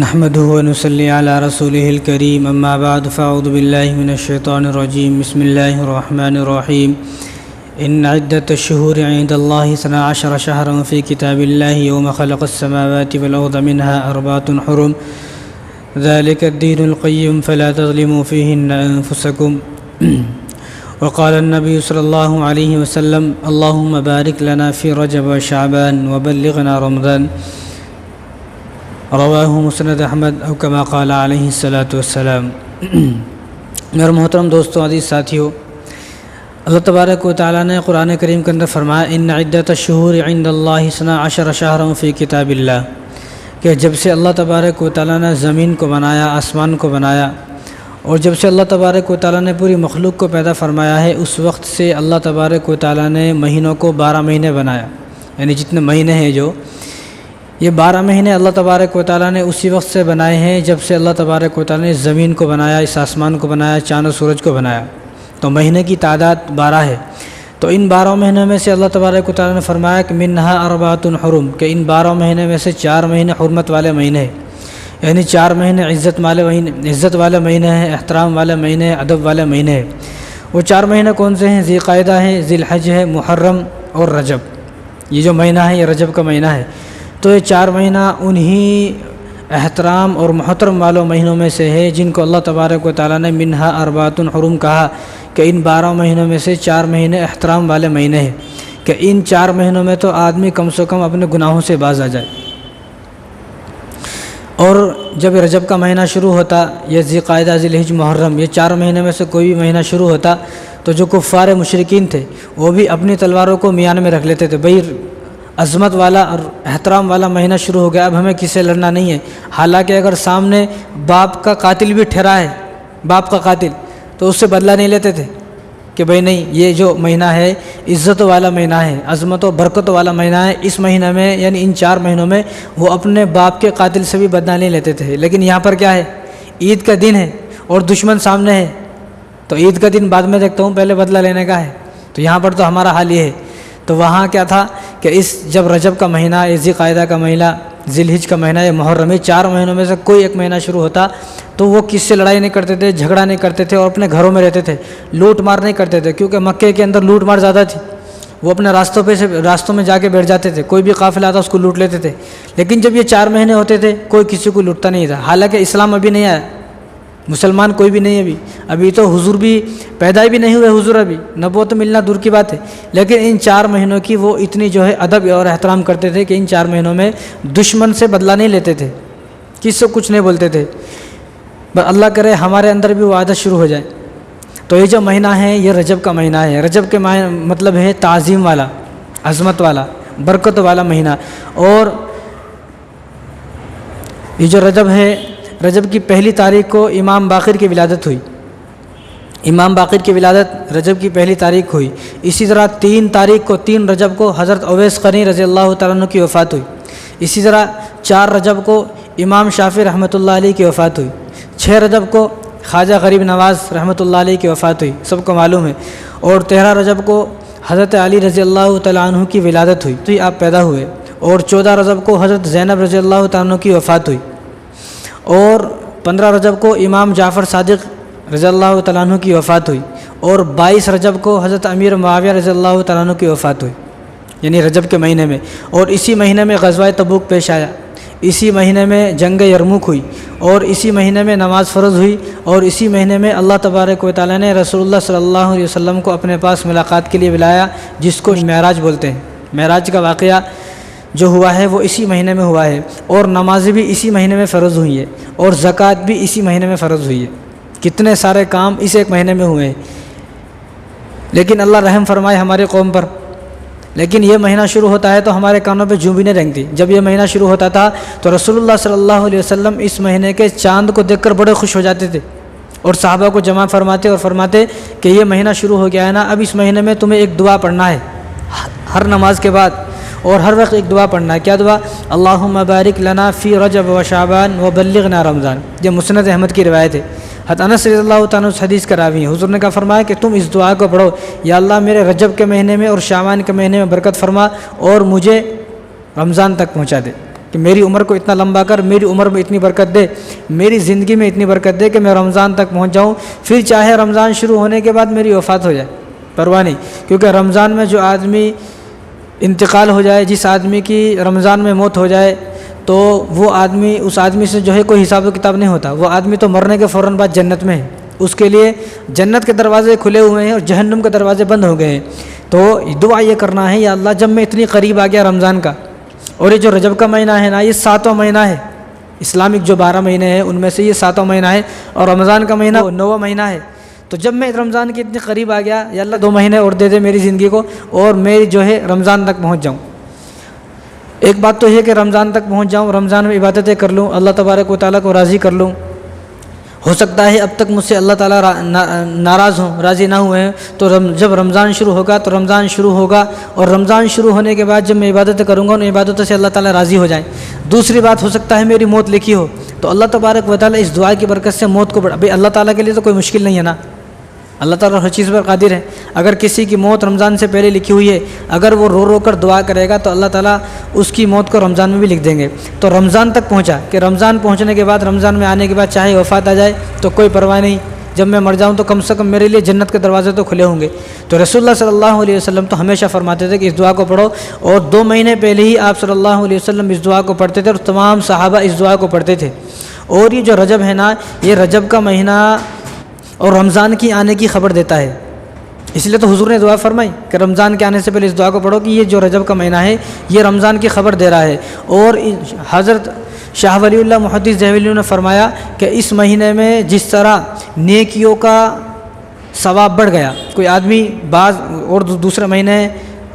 نحمده ونصلي على رسوله الكريم اما بعد فاعوذ بالله من الشيطان الرجيم بسم الله الرحمن الرحيم ان عدة الشهور عند الله 12 شهرا في كتاب الله يوم خلق السماوات والأرض منها 4 حرم ذلك الدين القيم فلا تظلموا فيهن أنفسكم وقال النبي صلى الله عليه وسلم اللهم بارك لنا في رجب وشعبان وبلغنا رمضان رواہ مسند احمد او کما قال علیہ الصلاۃ والسلام۔ میرے محترم دوستوں، عزیز ساتھیوں، اللہ تبارک و تعالیٰ نے قرآن کریم کے اندر فرمایا ان عدت الشہور عند اللہ 12 شہرا فی کتاب اللہ، کہ جب سے اللہ تبارک و تعالیٰ نے زمین کو بنایا، آسمان کو بنایا، اور جب سے اللہ تبارک و تعالیٰ نے پوری مخلوق کو پیدا فرمایا ہے، اس وقت سے اللہ تبارک و تعالیٰ نے مہینوں کو 12 مہینے بنایا، یعنی جتنے مہینے ہیں جو یہ 12 مہینے اللہ تبارک و تعالیٰ نے اسی وقت سے بنائے ہیں جب سے اللہ تبارک و تعالیٰ نے زمین کو بنایا، اس آسمان کو بنایا، چاند و سورج کو بنایا، تو مہینے کی تعداد 12 ہے۔ تو ان 12 مہینوں میں سے اللہ تبارک و تعالیٰ نے فرمایا کہ منہا 4 حرم، کہ ان 12 مہینے میں سے 4 مہینے حرمت والے مہینے ہیں، یعنی 4 مہینے عزت والے مہینے ہیں، احترام والے مہینے ہیں، ادب والے مہینے ہیں۔ وہ 4 مہینے کون سے ہیں؟ ذی قعدہ ہے، ذی الحج ہے، محرم اور رجب۔ یہ جو مہینہ ہے یہ رجب کا مہینہ ہے۔ تو یہ 4 مہینہ انہی احترام اور محترم والوں مہینوں میں سے ہے جن کو اللہ تبارک و تعالیٰ نے منہا 4 حرم کہا، کہ ان 12 مہینوں میں سے 4 مہینے احترام والے مہینے ہیں، کہ ان 4 مہینوں میں تو آدمی کم سے کم اپنے گناہوں سے باز آ جائے۔ اور جب رجب کا مہینہ شروع ہوتا، یہ ذی قعدہ، ذی الحج، محرم، یہ 4 مہینے میں سے کوئی بھی مہینہ شروع ہوتا تو جو کفار مشرکین تھے وہ بھی اپنی تلواروں کو میان میں رکھ لیتے تھے، بھئی عظمت والا اور احترام والا مہینہ شروع ہو گیا، اب ہمیں کس سے لڑنا نہیں ہے۔ حالانکہ اگر سامنے باپ کا قاتل بھی ٹھہرا ہے، باپ کا قاتل، تو اس سے بدلہ نہیں لیتے تھے کہ بھئی نہیں، یہ جو مہینہ ہے عزت والا مہینہ ہے، عظمت و برکت والا مہینہ ہے، اس مہینہ میں یعنی ان 4 مہینوں میں وہ اپنے باپ کے قاتل سے بھی بدلہ نہیں لیتے تھے۔ لیکن یہاں پر کیا ہے؟ عید کا دن ہے اور دشمن سامنے ہے، تو عید کا دن بعد میں دیکھتا ہوں، پہلے بدلہ لینے کا ہے۔ تو یہاں پر تو ہمارا حال یہ ہے۔ تو وہاں کیا تھا کہ جب رجب کا مہینہ، ذی قعدہ کا مہینہ، ذی الحج کا مہینہ، یہ محرم، 4 مہینوں میں سے کوئی ایک مہینہ شروع ہوتا تو وہ کس سے لڑائی نہیں کرتے تھے، جھگڑا نہیں کرتے تھے، اور اپنے گھروں میں رہتے تھے، لوٹ مار نہیں کرتے تھے، کیونکہ مکے کے اندر لوٹ مار زیادہ تھی۔ وہ اپنے راستوں میں جا کے بیٹھ جاتے تھے، کوئی بھی قافلہ آتا اس کو لوٹ لیتے تھے۔ لیکن جب یہ 4 مہینے ہوتے تھے کوئی کسی کو لوٹتا نہیں تھا۔ حالانکہ اسلام ابھی نہیں آیا، مسلمان کوئی بھی نہیں ہے، ابھی تو حضور بھی پیدا بھی نہیں ہوئے، حضور ابھی نبوت ملنا دور کی بات ہے۔ لیکن ان 4 مہینوں کی وہ اتنی جو ہے ادب اور احترام کرتے تھے کہ ان 4 مہینوں میں دشمن سے بدلہ نہیں لیتے تھے، کس سے کچھ نہیں بولتے تھے۔ بس اللہ کرے ہمارے اندر بھی وہ عادت شروع ہو جائے۔ تو یہ جو مہینہ ہے یہ رجب کا مہینہ ہے۔ رجب کے مطلب ہے تعظیم والا، عظمت والا، برکت والا مہینہ۔ اور یہ جو رجب ہے، رجب کی 1 تاریخ کو امام باقر کی ولادت ہوئی، امام باقر کی ولادت رجب کی 1 تاریخ ہوئی۔ اسی طرح 3 تاریخ کو، 3 رجب کو حضرت اویس قرنی رضی اللہ تعالیٰ عنہ کی وفات ہوئی۔ اسی طرح 4 رجب کو امام شافعی رحمۃ اللہ علیہ کی وفات ہوئی۔ 6 رجب کو خواجہ غریب نواز رحمۃ اللہ علیہ کی وفات ہوئی، سب کو معلوم ہے۔ اور 13 رجب کو حضرت علی رضی اللہ تعالیٰ عنہ کی ولادت ہوئی، تو آپ پیدا ہوئے۔ اور 14 رجب کو حضرت زینب رضی اللہ تعالیٰ عنہ کی وفات ہوئی۔ اور 15 رجب کو امام جعفر صادق رضی اللہ تعالیٰ عنہ کی وفات ہوئی۔ اور 22 رجب کو حضرت امیر معاویہ رضی اللہ تعالیٰ عنہ کی وفات ہوئی، یعنی رجب کے مہینے میں۔ اور اسی مہینے میں غزوہ تبوک پیش آیا، اسی مہینے میں جنگ یرموک ہوئی، اور اسی مہینے میں نماز فرض ہوئی، اور اسی مہینے میں اللہ تبارک و تعالیٰ نے رسول اللہ صلی اللہ علیہ وسلم کو اپنے پاس ملاقات کے لیے بلایا، جس کو معراج بولتے ہیں۔ معراج کا واقعہ جو ہوا ہے وہ اسی مہینے میں ہوا ہے، اور نمازیں بھی اسی مہینے میں فرض ہوئی ہے، اور زکوٰۃ بھی اسی مہینے میں فرض ہوئی ہے۔ کتنے سارے کام اس ایک مہینے میں ہوئے ہیں۔ لیکن اللہ رحم فرمائے ہماری قوم پر، لیکن یہ مہینہ شروع ہوتا ہے تو ہمارے کانوں پہ جوں بھی نہیں رینگتی۔ جب یہ مہینہ شروع ہوتا تھا تو رسول اللہ صلی اللہ علیہ وسلم اس مہینے کے چاند کو دیکھ کر بڑے خوش ہو جاتے تھے، اور صحابہ کو جمع فرماتے اور فرماتے کہ یہ مہینہ شروع ہو گیا ہے نا، اب اس مہینے میں تمہیں ایک دعا پڑھنا ہے ہر نماز کے بعد، اور ہر وقت ایک دعا پڑھنا ہے۔ کیا دعا؟ اللہم بارک لنا فی رجب و شعبان و بلغنا رمضان۔ یہ مسند احمد کی روایت ہے، حضرت انس رضی اللہ تعالیٰ اس حدیث کا راوی ہیں۔ حضور نے کہا فرمایا کہ تم اس دعا کو پڑھو، یا اللہ میرے رجب کے مہینے میں اور شعبان کے مہینے میں برکت فرما، اور مجھے رمضان تک پہنچا دے۔ کہ میری عمر کو اتنا لمبا کر، میری عمر میں اتنی برکت دے، میری زندگی میں اتنی برکت دے کہ میں رمضان تک پہنچ جاؤں، پھر چاہے رمضان شروع ہونے کے بعد میری وفات ہو جائے، پرواہ نہیں، کیونکہ رمضان میں جو آدمی انتقال ہو جائے، جس آدمی کی رمضان میں موت ہو جائے، تو وہ آدمی، اس آدمی سے جو ہے کوئی حساب و کتاب نہیں ہوتا، وہ آدمی تو مرنے کے فوراً بعد جنت میں ہے، اس کے لیے جنت کے دروازے کھلے ہوئے ہیں اور جہنم کے دروازے بند ہو گئے ہیں۔ تو دعا یہ کرنا ہے، یا اللہ جب میں اتنی قریب آ گیا رمضان کا، اور یہ جو رجب کا مہینہ ہے نا، یہ 7واں مہینہ ہے، اسلامک جو 12 مہینے ہیں ان میں سے یہ 7واں مہینہ ہے، اور رمضان کا مہینہ 9واں مہینہ ہے، تو جب میں رمضان کے اتنے قریب آ گیا، یا اللہ 2 مہینے اور دے دے میری زندگی کو، اور میں جو ہے رمضان تک پہنچ جاؤں۔ ایک بات تو یہ کہ رمضان تک پہنچ جاؤں، رمضان میں عبادتیں کر لوں، اللہ تبارک و تعالیٰ کو راضی کر لوں۔ ہو سکتا ہے اب تک مجھ سے اللہ تعالیٰ ناراض ہوں، راضی نہ ہوئے ہیں، تو جب رمضان شروع ہوگا تو رمضان شروع ہوگا، اور رمضان شروع ہونے کے بعد جب میں عبادتیں کروں گا ان عبادتوں سے اللہ تعالیٰ راضی ہو جائیں۔ دوسری بات، ہو سکتا ہے میری موت لکھی ہو، تو اللہ تبارک و تعالیٰ اس دعا کی برکت سے موت کو بھئی اللہ تعالیٰ کے لیے تو کوئی مشکل نہیں ہے نا، اللہ تعالیٰ ہر چیز پر قادر ہے۔ اگر کسی کی موت رمضان سے پہلے لکھی ہوئی ہے، اگر وہ رو رو کر دعا کرے گا تو اللہ تعالیٰ اس کی موت کو رمضان میں بھی لکھ دیں گے۔ تو رمضان تک پہنچا کہ رمضان پہنچنے کے بعد، رمضان میں آنے کے بعد چاہے وفات آ جائے تو کوئی پرواہ نہیں، جب میں مر جاؤں تو کم سے کم میرے لیے جنت کے دروازے تو کھلے ہوں گے۔ تو رسول اللہ صلی اللہ علیہ وسلم تو ہمیشہ فرماتے تھے کہ اس دعا کو پڑھو، اور 2 مہینے پہلے ہی آپ صلی اللہ علیہ وسلم اس دعا کو پڑھتے تھے، اور تمام صحابہ اس دعا کو پڑھتے تھے۔ اور یہ جو رجب ہے نا، یہ رجب کا مہینہ اور رمضان کی آنے کی خبر دیتا ہے، اس لیے تو حضور نے دعا فرمائی کہ رمضان کے آنے سے پہلے اس دعا کو پڑھو کہ یہ جو رجب کا مہینہ ہے یہ رمضان کی خبر دے رہا ہے۔ اور حضرت شاہ ولی اللہ محدث دہلوی نے فرمایا کہ اس مہینے میں جس طرح نیکیوں کا ثواب بڑھ گیا، کوئی آدمی بعض اور دوسرے مہینے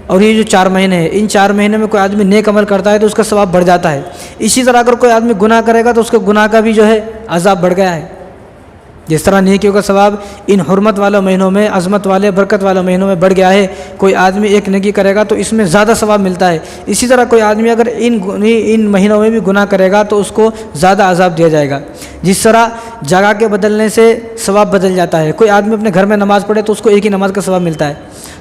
اور یہ جو 4 مہینے ہیں، ان 4 مہینے میں کوئی آدمی نیک عمل کرتا ہے تو اس کا ثواب بڑھ جاتا ہے، اسی طرح اگر کوئی آدمی گناہ کرے گا تو اس کے گناہ کا بھی جو ہے عذاب بڑھ گیا ہے۔ جس طرح نیکیوں کا ثواب ان حرمت والوں مہینوں میں، عظمت والے برکت والوں مہینوں میں بڑھ گیا ہے، کوئی آدمی ایک نیکی کرے گا تو اس میں زیادہ ثواب ملتا ہے، اسی طرح کوئی آدمی اگر ان مہینوں میں بھی گناہ کرے گا تو اس کو زیادہ عذاب دیا جائے گا۔ جس طرح جگہ کے بدلنے سے ثواب بدل جاتا ہے، کوئی آدمی اپنے گھر میں نماز پڑھے تو اس کو ایک ہی نماز کا ثواب ملتا ہے،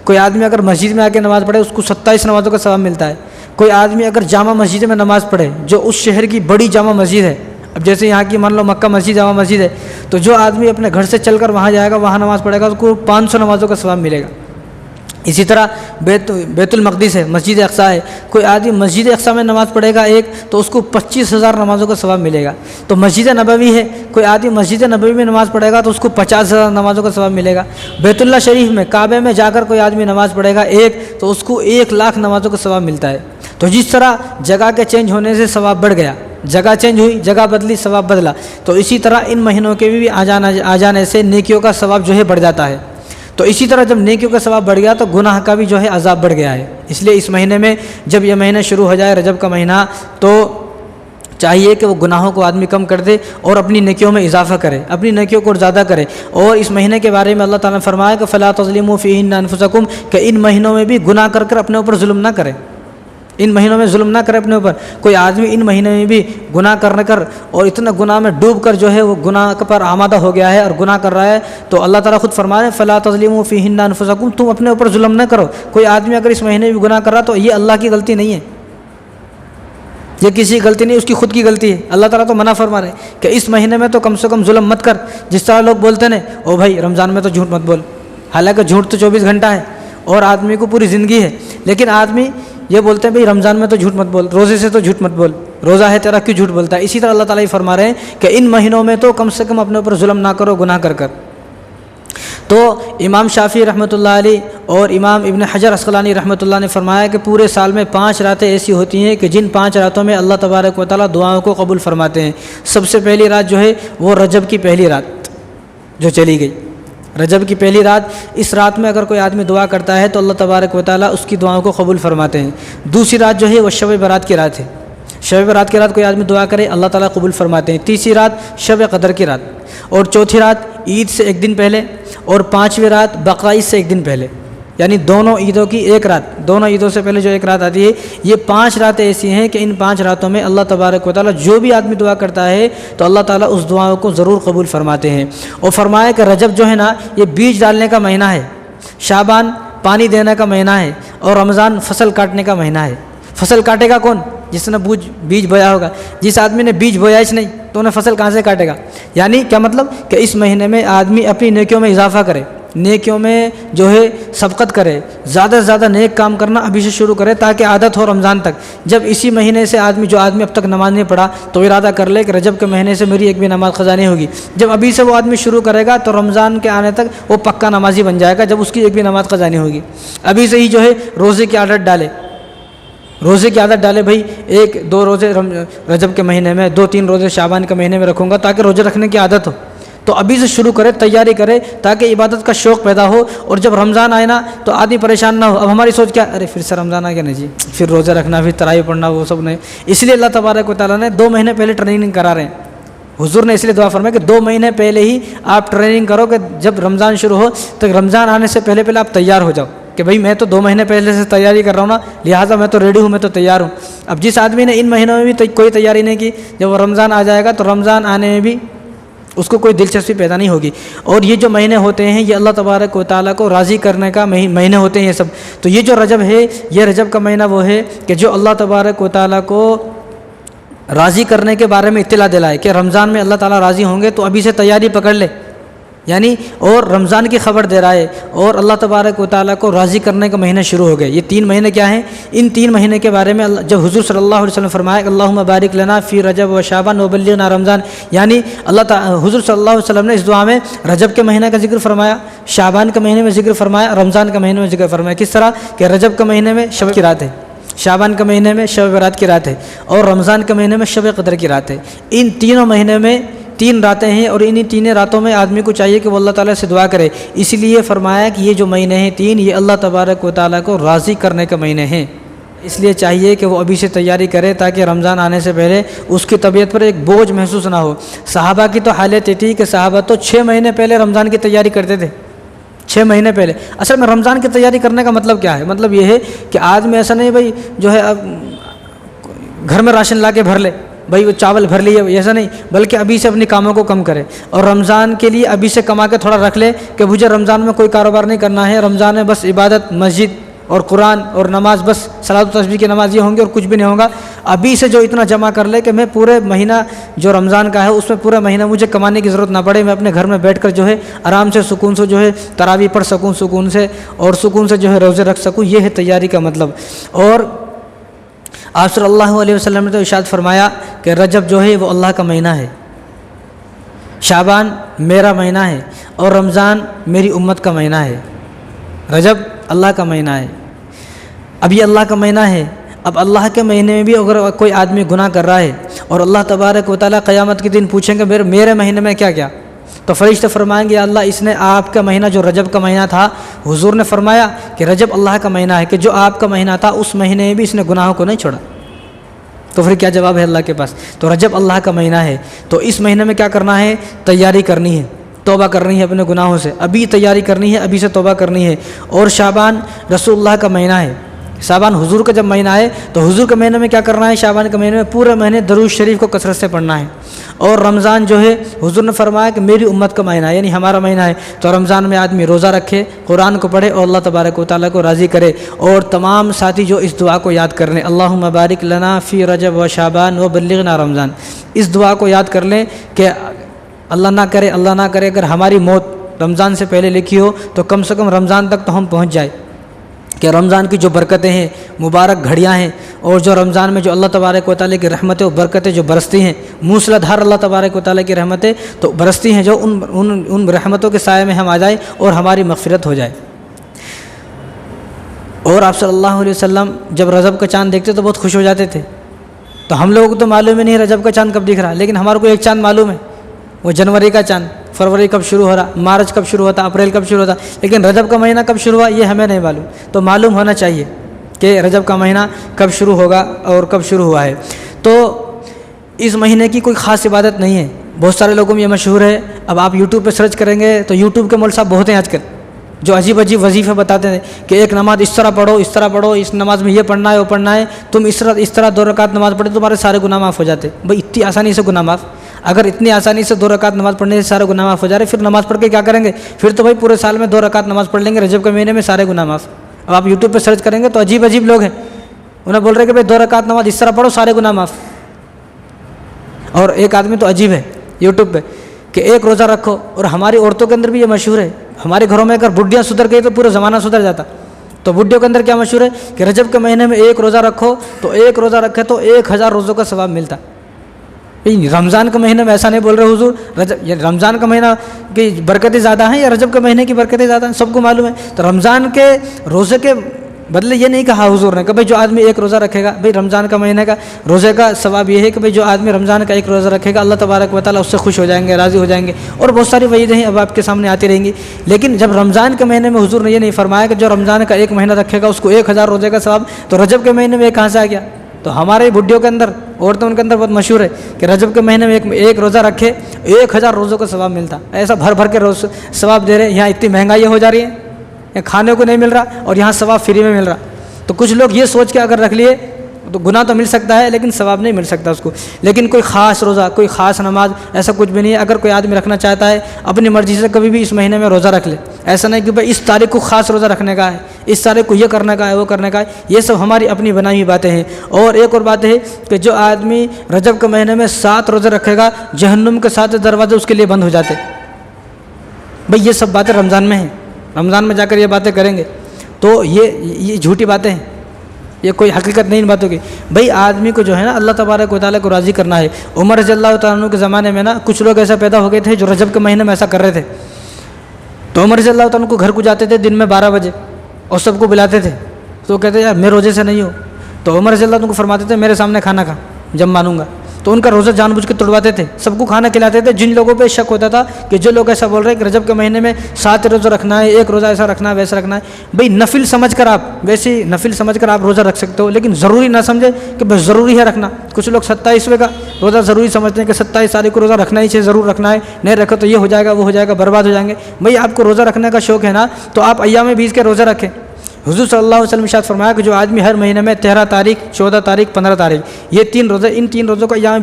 کوئی آدمی اگر مسجد میں آ کے نماز پڑھے اس کو 27 نمازوں کا ثواب ملتا ہے، کوئی آدمی اگر جامع مسجد میں نماز پڑھے جو اس شہر کی بڑی جامع مسجد ہے، اب جیسے یہاں کی مان لو مکہ مسجد جامع مسجد ہے، تو جو آدمی اپنے گھر سے چل کر وہاں جائے گا، وہاں نماز پڑھے گا، اس کو 500 نمازوں کا ثواب ملے گا۔ اسی طرح بیت المقدس ہے، مسجد اقصیٰ ہے، کوئی آدمی مسجد اقصیٰ میں نماز پڑھے گا ایک تو اس کو 25,000 نمازوں کا ثواب ملے گا۔ تو مسجد نبوی ہے، کوئی آدمی مسجد نبوی میں نماز پڑھے گا تو اس کو 50,000 نمازوں کا ثواب ملے گا۔ بیت اللہ شریف میں، کعبے میں جا کر کوئی آدمی نماز پڑھے گا ایک تو اس کو 1,00,000 نمازوں کا ثواب ملتا ہے۔ تو جس طرح جگہ کے چینج ہونے سے ثواب بڑھ گیا، جگہ چینج ہوئی، جگہ بدلی، ثواب بدلا، تو اسی طرح ان مہینوں کے بھی آ جانے سے نیکیوں کا ثواب جو ہے بڑھ جاتا ہے۔ تو اسی طرح جب نیکیوں کا ثواب بڑھ گیا تو گناہ کا بھی جو ہے عذاب بڑھ گیا ہے۔ اس لیے اس مہینے میں جب یہ مہینہ شروع ہو جائے، رجب کا مہینہ، تو چاہیے کہ وہ گناہوں کو آدمی کم کر دے اور اپنی نیکیوں میں اضافہ کرے، اپنی نیکیوں کو زیادہ کرے۔ اور اس مہینے کے بارے میں اللہ تعالیٰ نے فرمایا کہ فَلَا تَظْلِمُوا فِيهِنَّ أَنفُسَكُمْ، کہ ان مہینوں میں بھی گناہ کر کر اپنے اوپر ظلم نہ کرے، ان مہینوں میں ظلم نہ کرے اپنے اوپر۔ کوئی آدمی ان مہینے میں بھی گناہ کرنے کر اور اتنا گناہ میں ڈوب کر جو ہے وہ گناہ پر آمادہ ہو گیا ہے اور گناہ کر رہا ہے، تو اللہ تعالیٰ خود فرما رہے ہیں فَلَا تَظْلِمُوا فِيهِنَّ أَنفُسَكُمْ، تم اپنے اوپر ظلم نہ کرو۔ کوئی آدمی اگر اس مہینے میں گناہ کر رہا تو یہ اللہ کی غلطی نہیں ہے، یہ کسی کی غلطی نہیں، اس کی خود کی غلطی ہے۔ اللہ تعالیٰ تو منع فرما رہے ہیں کہ اس مہینے میں تو کم سے کم ظلم مت کر۔ جس طرح لوگ بولتے ہیں او بھائی رمضان میں تو جھوٹ مت بول، حالانکہ جھوٹ تو 24 گھنٹہ ہے اور آدمی کو پوری زندگی ہے، لیکن آدمی یہ بولتے ہیں بھائی رمضان میں تو جھوٹ مت بول، روزے سے تو جھوٹ مت بول، روزہ ہے تیرا کیوں جھوٹ بولتا ہے۔ اسی طرح اللہ تعالیٰ یہ فرما رہے ہیں کہ ان مہینوں میں تو کم سے کم اپنے اوپر ظلم نہ کرو گناہ کر کر۔ تو امام شافعی رحمۃ اللہ علیہ اور امام ابن حجر عسقلانی رحمۃ اللہ نے فرمایا کہ پورے سال میں 5 راتیں ایسی ہوتی ہیں کہ جن 5 راتوں میں اللہ تبارک و تعالیٰ دعاؤں کو قبول فرماتے ہیں۔ سب سے پہلی رات جو ہے وہ رجب کی پہلی رات جو چلی گئی، رجب کی پہلی رات، اس رات میں اگر کوئی آدمی دعا کرتا ہے تو اللہ تبارک و تعالیٰ اس کی دعاؤں کو قبول فرماتے ہیں۔ دوسری رات جو ہے وہ شب برات کی رات ہے، شب برات کی رات کوئی آدمی دعا کرے اللہ تعالیٰ قبول فرماتے ہیں۔ تیسری رات شب قدر کی رات، اور چوتھی رات عید سے ایک دن پہلے، اور 5ویں رات بقرعید سے ایک دن پہلے، یعنی دونوں عیدوں کی ایک رات، دونوں عیدوں سے پہلے جو ایک رات آتی ہے۔ یہ 5 راتیں ایسی ہیں کہ ان 5 راتوں میں اللہ تبارک و تعالیٰ جو بھی آدمی دعا کرتا ہے تو اللہ تعالیٰ اس دعاؤں کو ضرور قبول فرماتے ہیں۔ اور فرمایا کہ رجب جو ہے نا یہ بیج ڈالنے کا مہینہ ہے، شعبان پانی دینے کا مہینہ ہے، اور رمضان فصل کاٹنے کا مہینہ ہے۔ فصل کاٹے گا کون؟ جس نے بیج بویا ہوگا. جس آدمی نے بیج بویا ہی نہیں تو انہیں فصل کہاں سے کاٹے گا؟ یعنی کیا مطلب کہ اس مہینے میں آدمی اپنی نیکیوں میں اضافہ کرے، نیکیوں میں جو ہے سبقت کرے، زیادہ سے زیادہ نیک کام کرنا ابھی سے شروع کرے تاکہ عادت ہو رمضان تک. جب اسی مہینے سے جو آدمی اب تک نماز نہیں پڑھا تو ارادہ کر لے کہ رجب کے مہینے سے میری ایک بھی نماز قضا نہیں ہوگی. جب ابھی سے وہ آدمی شروع کرے گا تو رمضان کے آنے تک وہ پکا نمازی بن جائے گا جب اس کی ایک بھی نماز قضا نہیں ہوگی. ابھی سے ہی جو ہے روزے کی عادت ڈالے، روزے کی عادت ڈالے. بھائی 1-2 روزے رجب کے مہینے میں، 2-3 روزے شعبان کے مہینے میں رکھوں گا تاکہ روزے رکھنے کی عادت ہو. تو ابھی سے شروع کرے، تیاری کرے تاکہ عبادت کا شوق پیدا ہو. اور جب رمضان آئے نا تو آدمی پریشان نہ ہو. اب ہماری سوچ کیا، ارے پھر سے رمضان آ گیا نا جی، پھر روزے رکھنا، پھر تراویح پڑھنا، وہ سب نہیں. اس لیے اللہ تبارک و تعالیٰ نے 2 مہینے پہلے ٹریننگ کرا رہے ہیں. حضور نے اس لیے دعا فرمایا کہ 2 مہینے پہلے ہی آپ ٹریننگ کرو کہ جب رمضان شروع ہو تو رمضان آنے سے پہلے آپ تیار ہو جاؤ کہ بھائی میں تو 2 مہینے پہلے سے تیاری کر رہا ہوں نا، لہٰذا میں تو ریڈی ہوں، میں تو تیار ہوں. اب جس آدمی نے ان مہینوں میں بھی کوئی تیاری نہیں کی، جب وہ رمضان آ جائے گا تو رمضان آنے میں بھی اس کو کوئی دلچسپی پیدا نہیں ہوگی. اور یہ جو مہینے ہوتے ہیں یہ اللہ تبارک و تعالیٰ کو راضی کرنے کا مہینے ہوتے ہیں یہ سب. تو یہ جو رجب ہے، یہ رجب کا مہینہ وہ ہے کہ جو اللہ تبارک و تعالیٰ کو راضی کرنے کے بارے میں اطلاع دلائے کہ رمضان میں اللہ تعالیٰ راضی ہوں گے تو ابھی سے تیاری پکڑ لے. یعنی اور رمضان کی خبر دے رہا ہے اور اللہ تبارک و تعالیٰ کو راضی کرنے کا مہینہ شروع ہو گئے. یہ 3 مہینے کیا ہیں؟ ان 3 مہینے کے بارے میں جب حضور صلی اللہ علیہ وسلم فرمایا کہ اللہم بارک لنا فی رجب و شعبان وبلغنا رمضان، یعنی حضور صلی اللہ علیہ وسلم نے اس دعا میں رجب کے مہینے کا ذکر فرمایا، شعبان کے مہینے میں ذکر فرمایا، رمضان کے مہینے میں ذکر فرمایا. کس طرح کہ رجب کے مہینے میں شب کی رات ہے، شعبان کے مہینے میں شب برات کی رات ہے، اور رمضان کے مہینے میں شب قدر کی رات ہے. ان تینوں مہینے میں 3 راتیں ہیں اور انہی 3 راتوں میں آدمی کو چاہیے کہ وہ اللہ تعالیٰ سے دعا کرے. اس لیے فرمایا کہ یہ جو مہینے ہیں 3، یہ اللہ تبارک و تعالیٰ کو راضی کرنے کے مہینے ہیں. اس لیے چاہیے کہ وہ ابھی سے تیاری کرے تاکہ رمضان آنے سے پہلے اس کی طبیعت پر ایک بوجھ محسوس نہ ہو. صحابہ کی تو حالت یہ تھی کہ صحابہ تو 6 مہینے پہلے رمضان کی تیاری کرتے تھے. 6 مہینے پہلے. اصل میں رمضان کی تیاری کرنے کا مطلب کیا ہے؟ مطلب یہ ہے کہ آدمی ایسا نہیں بھائی جو ہے اب گھر میں راشن لا کے بھر لے، بھائی وہ چاول بھر لیے، ایسا نہیں، بلکہ ابھی سے اپنی کاموں کو کم کرے اور رمضان کے لیے ابھی سے کما کے تھوڑا رکھ لے کہ مجھے رمضان میں کوئی کاروبار نہیں کرنا ہے، رمضان میں بس عبادت، مسجد اور قرآن اور نماز، بس صلاۃ و تسبیح کی نماز یہ ہوں گے اور کچھ بھی نہیں ہوگا. ابھی سے جو اتنا جمع کر لے کہ میں پورے مہینہ جو رمضان کا ہے اس میں پورا مہینہ مجھے کمانے کی ضرورت نہ پڑے، میں اپنے گھر میں بیٹھ کر جو ہے آرام سے سکون سے جو ہے تراویح پڑھ سکوں، سکون سے اور سکون سے جو ہے روزے رکھ سکوں. یہ ہے تیاری کا مطلب. اور آپ صلی اللہ علیہ وسلم نے تو ارشاد فرمایا کہ رجب جو ہے وہ اللہ کا مہینہ ہے، شعبان میرا مہینہ ہے اور رمضان میری امت کا مہینہ ہے. رجب اللہ کا مہینہ ہے. اب یہ اللہ کا مہینہ ہے. اب اللہ کے مہینے میں بھی اگر کوئی آدمی گناہ کر رہا ہے اور اللہ تبارک و تعالیٰ قیامت کے دن پوچھیں گے میرے مہینے میں کیا کیا، تو فرشتے فرمائیں گے یا اللہ اس نے آپ کا مہینہ جو رجب کا مہینہ تھا، حضور نے فرمایا کہ رجب اللہ کا مہینہ ہے کہ جو آپ کا مہینہ تھا اس مہینے میں بھی اس نے گناہوں کو نہیں چھوڑا. تو پھر کیا جواب ہے اللہ کے پاس؟ تو رجب اللہ کا مہینہ ہے. تو اس مہینے میں کیا کرنا ہے؟ تیاری کرنی ہے، توبہ کرنی ہے اپنے گناہوں سے، ابھی تیاری کرنی ہے، ابھی سے توبہ کرنی ہے. اور شعبان رسول اللہ کا مہینہ ہے. شعبان حضور کا جب مہینہ ہے تو حضور کے مہینے میں کیا کرنا ہے؟ شعبان کے مہینے میں پورے مہینے درود شریف کو کثرت سے پڑھنا ہے. اور رمضان جو ہے حضور نے فرمایا کہ میری امت کا مہینہ ہے، یعنی ہمارا مہینہ ہے. تو رمضان میں آدمی روزہ رکھے، قرآن کو پڑھے اور اللہ تبارک و تعالیٰ کو راضی کرے. اور تمام ساتھی جو اس دعا کو یاد کر لیں، اللہم بارک لنا فی رجب و شعبان و بلغنا رمضان، اس دعا کو یاد کر لیں کہ اللہ نہ کرے اگر ہماری موت رمضان سے پہلے لکھی ہو تو کم سے کم رمضان تک تو ہم پہنچ جائے، کہ رمضان کی جو برکتیں ہیں، مبارک گھڑیاں ہیں، اور جو رمضان میں جو اللہ تبارک و تعالیٰ کی رحمتیں و برکتیں جو برستی ہیں، موسلا دھار اللہ تبارک و تعالیٰ کی رحمتیں تو برستی ہیں، جو ان رحمتوں کے سائے میں ہم آ جائیں اور ہماری مغفرت ہو جائے. اور آپ صلی اللہ علیہ وسلم جب رجب کا چاند دیکھتے تو بہت خوش ہو جاتے تھے. تو ہم لوگوں کو تو معلوم ہی نہیں رجب کا چاند کب دکھ رہا، لیکن ہمارے کو ایک چاند معلوم ہے، وہ جنوری کا چاند. فروری کب شروع ہو رہا، مارچ کب شروع ہوتا، اپریل کب شروع ہوتا، لیکن رجب کا مہینہ کب شروع ہوا یہ ہمیں نہیں معلوم. تو معلوم ہونا چاہیے کہ رجب کا مہینہ کب شروع ہوگا اور کب شروع ہوا ہے. تو اس مہینے کی کوئی خاص عبادت نہیں ہے. بہت سارے لوگوں میں یہ مشہور ہے. اب آپ یوٹیوب پہ سرچ کریں گے تو یوٹیوب کے مول صاحب بہت ہیں آج کل جو عجیب وظیفے بتاتے ہیں کہ ایک نماز اس طرح پڑھو، اس طرح پڑھو، اس نماز میں یہ پڑھنا ہے وہ پڑھنا ہے، تم اس طرح 2 رکعت نماز پڑھے تو تمہارے سارے گناہ معاف ہو جاتے. بھائی اتنی آسانی سے گناہ معاف؟ اگر اتنی آسانی سے 2 رکعت نماز پڑھنے سے سارے گناہ معاف ہو جا رہے، پھر نماز پڑھ کے کیا کریں گے؟ پھر تو بھائی پورے سال میں 2 رکعت نماز پڑھ لیں گے، رجب کے مہینے میں سارے گناہ معاف. اب آپ یوٹیوب پہ سرچ کریں گے تو عجیب لوگ ہیں انہیں بول رہے کہ بھائی 2 رکعت نماز اس طرح پڑھو سارے گناہ معاف. اور ایک آدمی تو عجیب ہے یوٹیوب پہ کہ ایک روزہ رکھو، اور ہماری عورتوں کے اندر بھی یہ مشہور ہے. ہمارے گھروں میں اگر بڈھیاں سدھر گئی تو پورا زمانہ سدھر جاتا. تو بڈھیوں کے اندر کیا مشہور ہے کہ رجب کے مہینے میں ایک روزہ رکھو، تو ایک روزہ رکھے تو 1000 روزوں کا ثواب ملتا. رمضان کے مہینے میں ایسا نہیں بول رہے حضور، رمضان کا مہینہ کی برکتیں زیادہ ہیں یا رجب کے مہینے کی برکتیں زیادہ ہیں، سب کو معلوم ہے. تو رمضان کے روزے کے بدلے یہ نہیں کہا حضور نے کہ بھائی جو آدمی ایک روزہ رکھے گا، بھائی رمضان کا مہینے کا روزے کا ثواب یہ ہے کہ بھائی جو آدمی رمضان کا ایک روزہ رکھے گا اللہ تبارک و تعالیٰ اس سے خوش ہو جائیں گے، راضی ہو جائیں گے، اور بہت ساری وجہیں ہیں اب آپ کے سامنے آتی رہیں گی. لیکن جب رمضان کے مہینے میں حضور نے یہ نہیں فرمایا کہ جو رمضان کا ایک مہینہ رکھے گا اس کو 1000 روزے کا ثواب، تو رجب کے مہینے میں یہ کہاں سے آ گیا؟ تو ہمارے بڈھیوں کے اندر، عورتوں کے اندر بہت مشہور ہے کہ رجب کے مہینے میں ایک روزہ رکھے 1000 روزوں کا ثواب ملتا. ایسا بھر بھر کے روز ثواب دے رہے ہیں. یہاں اتنی مہنگائی ہو جا رہی ہے، یہاں کھانے کو نہیں مل رہا اور یہاں ثواب فری میں مل رہا. تو کچھ لوگ یہ سوچ کے اگر رکھ لیے تو گناہ تو مل سکتا ہے لیکن ثواب نہیں مل سکتا اس کو. لیکن کوئی خاص روزہ، کوئی خاص نماز ایسا کچھ بھی نہیں ہے. اگر کوئی آدمی رکھنا چاہتا ہے اپنی مرضی سے کبھی بھی اس مہینے میں روزہ رکھ لے. ایسا نہیں کہ بھائی اس تاریخ کو خاص روزہ رکھنے کا ہے، اس تاریخ کو یہ کرنے کا ہے، وہ کرنے کا ہے. یہ سب ہماری اپنی بنائی ہوئی باتیں ہیں. اور ایک اور بات ہے کہ جو آدمی رجب کے مہینے میں 7 روزے رکھے گا جہنم کے 7 دروازے اس کے لیے بند ہو جاتے. بھائی یہ سب باتیں رمضان میں ہیں، رمضان میں جا کر یہ باتیں کریں گے تو یہ جھوٹی باتیں ہیں، یہ کوئی حقیقت نہیں ان باتوں کی. بھئی آدمی کو جو ہے نا اللہ تبارک و تعالیٰ کو راضی کرنا ہے. عمر رضی اللہ تعالیٰ عنہ کے زمانے میں نا کچھ لوگ ایسا پیدا ہو گئے تھے جو رجب کے مہینے میں ایسا کر رہے تھے. تو عمر رضی اللہ تعالیٰ عنہ کو گھر کو جاتے تھے دن میں 12 بجے اور سب کو بلاتے تھے. تو کہتے ہیں یار میں روزے سے نہیں ہوں. تو عمر رضی اللہ عنہ کو فرماتے تھے میرے سامنے کھانا کھا جب مانوں گا. تو ان کا روزہ جان بوجھ کے توڑواتے تھے، سب کو کھانا کھلاتے تھے. جن لوگوں پہ شک ہوتا تھا کہ جو لوگ ایسا بول رہے ہیں کہ رجب کے مہینے میں 7 روزہ رکھنا ہے، ایک روزہ ایسا رکھنا ہے ویسا رکھنا ہے، بھئی نفل سمجھ کر آپ ویسی نفل سمجھ کر آپ روزہ رکھ سکتے ہو، لیکن ضروری نہ سمجھے کہ بس ضروری ہے رکھنا. کچھ لوگ 27ویں کا روزہ ضروری سمجھتے ہیں کہ 27 تاریخ کو روزہ رکھنا ہی چاہیے، ضرور رکھنا ہے، نہیں رکھو تو یہ ہو جائے گا وہ ہو جائے گا، برباد ہو جائیں گے. بھئی آپ کو روزہ رکھنے کا شوق ہے نا تو آپ ایام بیس کے روزہ رکھیں. حضور صلی اللہ علیہ وسلم ارشاد فرمایا کہ جو آدمی ہر مہینے میں 13 تاریخ، 14 تاریخ، 15 تاریخ یہ 3 روزے، ان 3 روزوں کو ایام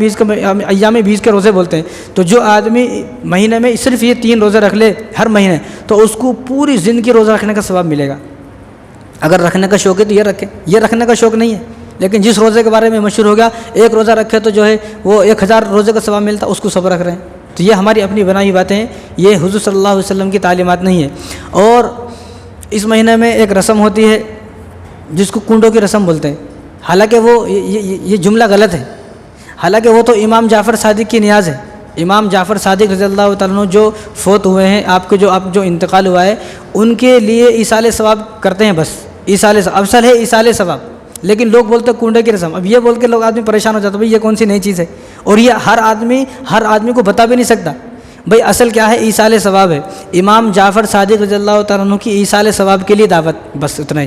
بیس کے روزے بولتے ہیں. تو جو آدمی مہینے میں صرف یہ 3 روزے رکھ لے ہر مہینے تو اس کو پوری زندگی روزہ رکھنے کا ثواب ملے گا. اگر رکھنے کا شوق ہے تو یہ رکھے. یہ رکھنے کا شوق نہیں ہے لیکن جس روزے کے بارے میں مشہور ہو گیا ایک روزہ رکھے تو جو ہے وہ 1000 روزے کا ثواب ملتا، اس کو سب رکھ رہے ہیں. تو یہ ہماری اپنی بنائی باتیں ہیں، یہ حضور صلی اللہ علیہ وسلم کی تعلیمات نہیں ہے. اور اس مہینے میں ایک رسم ہوتی ہے جس کو کنڈوں کی رسم بولتے ہیں. حالانکہ وہ یہ جملہ غلط ہے. حالانکہ وہ تو امام جعفر صادق کی نیاز ہے. امام جعفر صادق رضی اللہ تعالیٰ عنہ جو فوت ہوئے ہیں، آپ جو انتقال ہوا ہے، ان کے لیے ایصال ثواب کرتے ہیں. بس ایصال ثواب افضل ہے، ایصال ثواب. لیکن لوگ بولتے ہیں کنڈے کی رسم. اب یہ بول کے لوگ آدمی پریشان ہو جاتا ہے بھائی یہ کون سی نئی چیز ہے، اور یہ ہر آدمی کو بتا بھی نہیں سکتا. بھئی اصل کیا ہے؟ ایصال ثواب ہے. امام جعفر صادق رضی اللہ تعالیٰ عنہ کی ایصال ثواب کے لیے دعوت، بس اتنا ہی،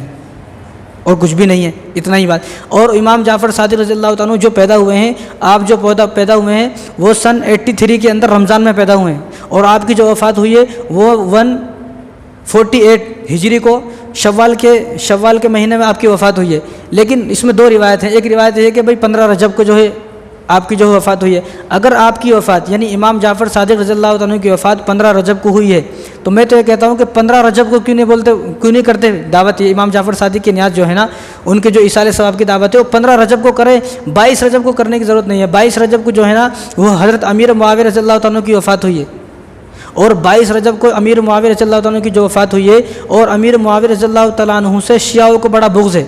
اور کچھ بھی نہیں ہے، اتنا ہی بات. اور امام جعفر صادق رضی اللہ تعالیٰ عنہ جو پیدا ہوئے ہیں، آپ جو پیدا ہوئے ہیں وہ سن 83 کے اندر رمضان میں پیدا ہوئے ہیں، اور آپ کی جو وفات ہوئی ہے وہ 148 ہجری کو شوال کے مہینے میں آپ کی وفات ہوئی ہے. لیکن اس میں 2 روایت ہیں. ایک روایت یہ ہے کہ بھئی 15 رجب کو جو ہے آپ کی جو وفات ہوئی ہے. اگر آپ کی وفات یعنی امام جعفر صادق رضی اللہ تعالیٰ عنہ کی وفات 15 رجب کو ہوئی ہے تو میں تو یہ کہتا ہوں کہ 15 رجب کو کیوں نہیں کرتے دعوت. یہ امام جعفر صادق کی نیاز جو ہے نا، ان کے جو ایصال ثواب کی دعوت ہے وہ 15 رجب کو کرے، 22 رجب کو کرنے کی ضرورت نہیں ہے. 22 رجب کو جو ہے نا وہ حضرت امیر معاویہ رضی اللہ تعالیٰ عنہ کی وفات ہوئی ہے، اور 22 رجب کو امیر معاویہ رضی اللہ تعالیٰ عنہ کی جو وفات ہوئی ہے. اور امیر معاویہ رضی اللہ تعالیٰ عنہ سے شیعوں کو بڑا بغض ہے.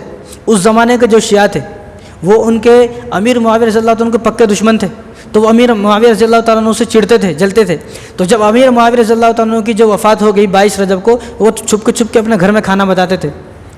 اس زمانے کے جو شیعہ تھے وہ ان کے امیر معاویہ رضی اللہ تعالیٰ عنہ کے پکے دشمن تھے. تو وہ امیر معاویہ رضی اللہ تعالیٰ عنہ سے چڑھتے تھے، جلتے تھے. تو جب امیر معاویہ رضی اللہ تعالیٰ عنہ کی جو وفات ہو گئی 22 رجب کو، وہ چھپ کے اپنے گھر میں کھانا بتاتے تھے،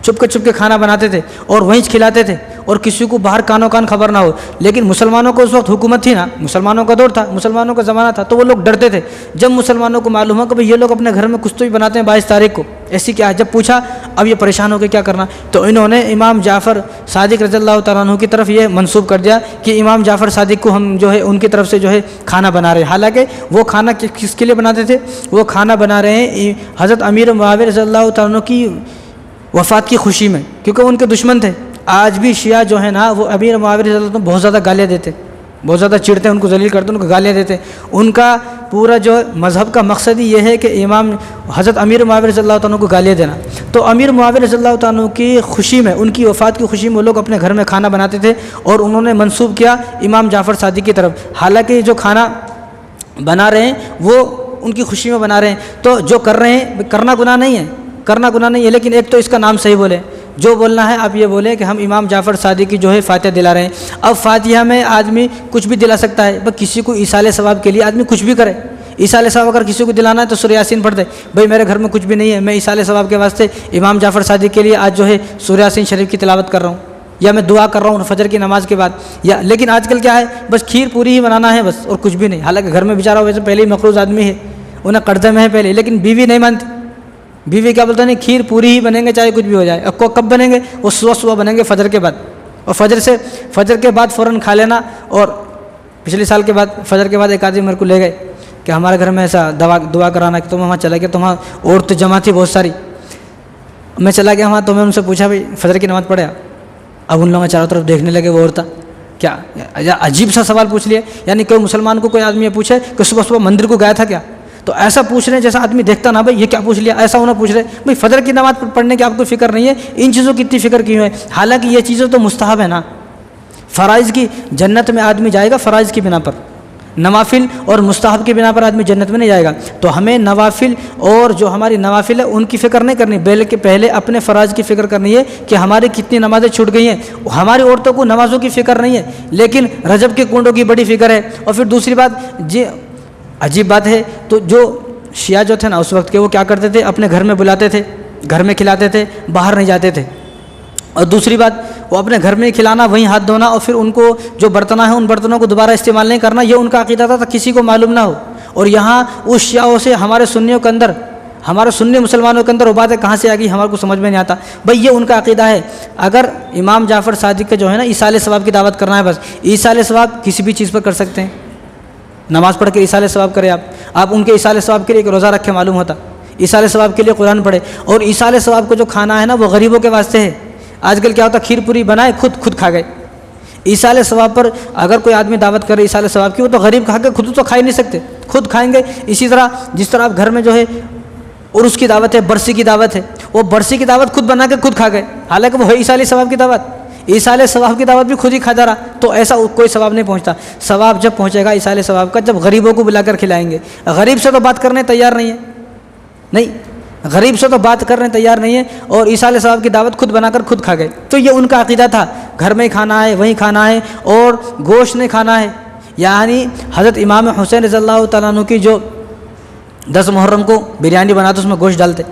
چھپ کے کھانا بناتے تھے اور وہیں کھلاتے تھے، اور کسی کو باہر کانوں کان خبر نہ ہو. لیکن مسلمانوں کو اس وقت حکومت تھی نا، مسلمانوں کا دور تھا، مسلمانوں کا زمانہ تھا، تو وہ لوگ ڈرتے تھے. جب مسلمانوں کو معلوم ہوا کہ بھئی یہ لوگ اپنے گھر میں کچھ تو بھی بناتے ہیں 22 تاریخ کو، ایسی کیا ہے، جب پوچھا اب یہ پریشان ہو کے کیا کرنا، تو انہوں نے امام جعفر صادق رضی اللہ تعالیٰ عنہ کی طرف یہ منسوب کر دیا کہ امام جعفر صادق کو ہم جو ہے ان کی طرف سے جو ہے کھانا بنا رہے ہیں. حالانکہ وہ کھانا کس کے لیے بناتے تھے؟ وہ کھانا بنا رہے ہیں حضرت امیر معاویہ رضی اللہ تعالیٰ عنہ کی وفات کی خوشی میں، کیونکہ وہ ان کے دشمن تھے. آج بھی شیعہ جو ہے نا وہ امیر معاویہ رضی اللہ عنہ بہت زیادہ گالیاں دیتے، بہت زیادہ چڑھتے ہیں، ان کو ذلیل کرتے ہیں، ان کو گالیاں دیتے ہیں۔ ان کا پورا جو مذہب کا مقصد ہی یہ ہے کہ امام حضرت امیر معاویہ رضی اللہ تعالیٰ کو گالیاں دینا۔ تو امیر معاویہ رضی اللہ تعالیٰ کی خوشی میں، ان کی وفات کی خوشی میں وہ لوگ اپنے گھر میں کھانا بناتے تھے اور انہوں نے منسوب کیا امام جعفر صادق کی طرف، حالانکہ جو کھانا بنا رہے ہیں وہ ان کی خوشی میں بنا رہے ہیں۔ تو جو کر رہے ہیں کرنا گناہ نہیں ہے، کرنا گناہ نہیں ہے، لیکن ایک تو اس کا نام صحیح بولیں، جو بولنا ہے آپ یہ بولیں کہ ہم امام جعفر صادق کی جو ہے فاتحہ دلا رہے ہیں۔ اب فاتحہ میں آدمی کچھ بھی دلا سکتا ہے، بس کسی کو ایصال ثواب کے لیے آدمی کچھ بھی کرے۔ ایصال ثواب اگر کسی کو دلانا ہے تو سورہ یاسین پڑھ دے، بھائی میرے گھر میں کچھ بھی نہیں ہے، میں ایصال ثواب کے واسطے امام جعفر صادق کے لیے آج جو ہے سورہ یاسین شریف کی تلاوت کر رہا ہوں، یا میں دعا کر رہا ہوں فجر کی نماز کے بعد، یا لیکن آج کل کیا ہے بس کھیر پوری ہی بنانا ہے بس، اور کچھ بھی نہیں۔ حالانکہ گھر میں بیچارہ ویسے پہلے ہی مقروض آدمی ہے، انہیں قرضے میں ہے پہلے، لیکن بیوی نہیں مانتی، بیوی کیا بولتا نہیں کھیر پوری ہی بنیں گے چاہے کچھ بھی ہو جائے۔ اب کب بنیں گے؟ وہ صبح بنیں گے فجر کے بعد، اور فجر کے بعد فوراً کھا لینا۔ اور پچھلے سال کے بعد فجر کے بعد ایک آدمی میرے کو لے گئے کہ ہمارے گھر میں ایسا دعا کرانا کہ تم وہاں چلا گیا، تو وہاں عورت جمع تھی بہت ساری، میں چلا گیا وہاں، تو میں ان سے پوچھا بھائی فجر کی نماز پڑھے؟ اب ان لوگوں چاروں طرف دیکھنے لگے، وہ عورتیں کیا عجیب سا سوال پوچھ لیا، یعنی کوئی مسلمان کو کوئی آدمی یہ پوچھے کہ صبح مندر کو گیا تھا کیا، تو ایسا پوچھ رہے ہیں جیسا آدمی دیکھتا نا بھائی یہ کیا پوچھ لیا، ایسا انہیں پوچھ رہے بھائی فجر کی نماز پڑھنے کی آپ کو فکر نہیں ہے، ان چیزوں کی اتنی فکر کیوں ہے؟ حالانکہ یہ چیزیں تو مستحب ہے نا، فرائض کی جنت میں آدمی جائے گا فرائض کی بنا پر، نوافل اور مستحب کی بنا پر آدمی جنت میں نہیں جائے گا۔ تو ہمیں نوافل اور جو ہماری نوافل ہے ان کی فکر نہیں کرنی، بلکہ پہلے اپنے فرائض کی فکر کرنی ہے کہ ہماری کتنی نمازیں چھوٹ گئی ہیں۔ ہماری عورتوں کو نمازوں کی فکر نہیں ہے، لیکن رجب کے کنڈوں کی بڑی فکر ہے۔ اور پھر دوسری بات جی عجیب بات ہے، تو جو شیعہ جو تھے نا اس وقت کے، وہ کیا کرتے تھے اپنے گھر میں بلاتے تھے، گھر میں کھلاتے تھے، باہر نہیں جاتے تھے۔ اور دوسری بات وہ اپنے گھر میں کھلانا، وہیں ہاتھ دھونا، اور پھر ان کو جو برتن ہیں ان برتنوں کو دوبارہ استعمال نہیں کرنا، یہ ان کا عقیدہ تھا کسی کو معلوم نہ ہو۔ اور یہاں اس شیعوں سے ہمارے سنیوں کے اندر، ہمارے سنی مسلمانوں کے اندر وہ باتیں کہاں سے آ گئی ہمارے کو سمجھ میں نہیں آتا۔ بھائی یہ ان کا عقیدہ ہے، اگر امام جعفر صادق کا جو ہے نا ایصال ثواب کی دعوت کرنا ہے، بس ایصال ثواب کسی بھی چیز پر کر سکتے ہیں، نماز پڑھ کے ایصال ثواب کرے، آپ ان کے ایصال ثواب کے لیے ایک روزہ رکھے معلوم ہوتا، ایصال ثواب کے لیے قرآن پڑھے۔ اور ایصال ثواب کو جو کھانا ہے نا وہ غریبوں کے واسطے ہے۔ آج کل کیا ہوتا کھیر پوری بنائے خود کھا گئے۔ ایصال ثواب پر اگر کوئی آدمی دعوت کرے ایصال ثواب کی، وہ تو غریب کھا کے خود تو کھا ہی نہیں سکتے، خود کھائیں گے۔ اسی طرح جس طرح آپ گھر میں جو ہے عرس کی دعوت ہے، برسی کی دعوت ہے، وہ برسی کی دعوت خود بنا کے خود کھا گئے، حالانکہ وہ ہے ایصال ثواب کی دعوت، ایصال ثواب کی دعوت بھی خود ہی کھا جا رہا، تو ایسا کوئی ثواب نہیں پہنچتا۔ ثواب جب پہنچے گا ایصال ثواب کا جب غریبوں کو بلا کر کھلائیں گے۔ غریب سے تو بات کرنے تیار نہیں ہے، نہیں غریب سے تو بات کرنے تیار نہیں ہے، اور ایصال ثواب کی دعوت خود بنا کر خود کھا گئے۔ تو یہ ان کا عقیدہ تھا، گھر میں ہی کھانا ہے، وہیں کھانا ہے، اور گوشت نہیں کھانا ہے۔ یعنی حضرت امام حسین رضی اللہ تعالیٰ عنہ کی جو 10 محرم کو بریانی بناتے اس میں گوشت ڈالتے،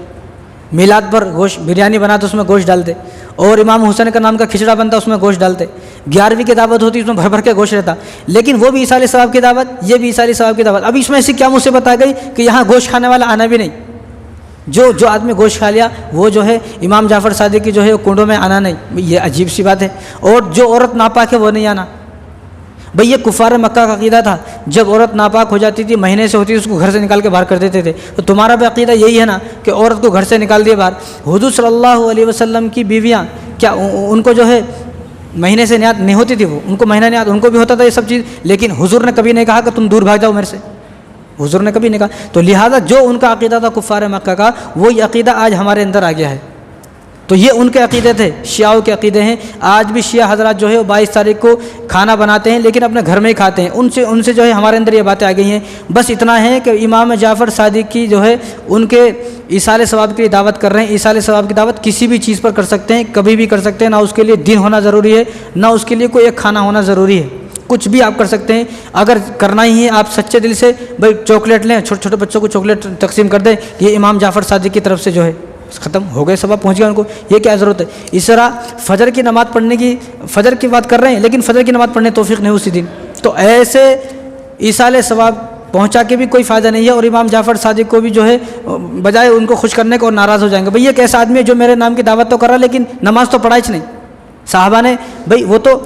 میلاد پر گوشت بریانی بناتے اس میں گوشت ڈالتے، اور امام حسین کا نام کا کھچڑا بنتا اس میں گوشت ڈالتے، 11ویں کی دعوت ہوتی اس میں بھر کے گوشت رہتا، لیکن وہ بھی ایصال ثواب کی دعوت، یہ بھی ایصال ثواب کی دعوت۔ اب اس میں ایسی کیا مصیبت آ گئی کہ یہاں گوشت کھانے والا آنا بھی نہیں، جو آدمی گوشت کھا لیا وہ جو ہے امام جعفر صادق کی جو ہے کنڈوں میں آنا نہیں، یہ عجیب سی بات ہے۔ اور جو عورت ناپاک ہے وہ نہیں آنا، بھئی یہ کفار مکہ کا عقیدہ تھا، جب عورت ناپاک ہو جاتی تھی مہینے سے ہوتی تھی اس کو گھر سے نکال کے باہر کر دیتے تھے۔ تو تمہارا بھی عقیدہ یہی ہے نا کہ عورت کو گھر سے نکال دیا باہر۔ حضور صلی اللہ علیہ وسلم کی بیویاں کیا ان کو جو ہے مہینے سے نیاد نہیں ہوتی تھی، وہ ان کو مہینہ نیاد ان کو بھی ہوتا تھا یہ سب چیز، لیکن حضور نے کبھی نہیں کہا کہ تم دور بھاگ جاؤ میرے سے، حضور نے کبھی نہیں کہا۔ تو لہٰذا جو ان کا عقیدہ تھا کفار مکہ کا، وہی عقیدہ آج ہمارے اندر آ گیا ہے۔ تو یہ ان کے عقیدے تھے، شیعوں کے عقیدے ہیں۔ آج بھی شیعہ حضرات جو ہے وہ 22 تاریخ کو کھانا بناتے ہیں لیکن اپنے گھر میں ہی کھاتے ہیں، ان سے جو ہے ہمارے اندر یہ باتیں آ گئی ہیں۔ بس اتنا ہے کہ امام جعفر صادق کی جو ہے ان کے ایصال ثواب کے لیے دعوت کر رہے ہیں۔ ایصال ثواب کی دعوت کسی بھی چیز پر کر سکتے ہیں، کبھی بھی کر سکتے ہیں، نہ اس کے لیے دن ہونا ضروری ہے، نہ اس کے لیے کوئی ایک کھانا ہونا ضروری ہے، کچھ بھی آپ کر سکتے ہیں۔ اگر کرنا ہی ہے آپ سچے دل سے، بھائی چاکلیٹ لیں، چھوٹے چھوٹے بچوں کو چاکلیٹ تقسیم کر دیں، یہ امام جعفر صادق کی طرف سے جو ہے ختم ہو گئے، سبب پہنچ گیا ان کو، یہ کیا ضرورت ہے۔ اس طرح فجر کی نماز پڑھنے کی، فجر کی بات کر رہے ہیں لیکن فجر کی نماز پڑھنے توفیق نہیں اسی دن، تو ایسے ایصال ثواب پہنچا کے بھی کوئی فائدہ نہیں ہے، اور امام جعفر صادق کو بھی جو ہے بجائے ان کو خوش کرنے کو اور ناراض ہو جائیں گے۔ بھئی یہ کیسا آدمی ہے جو میرے نام کی دعوت تو کر رہا لیکن نماز تو پڑھا ہی نہیں۔ صحابہ نے، بھئی وہ تو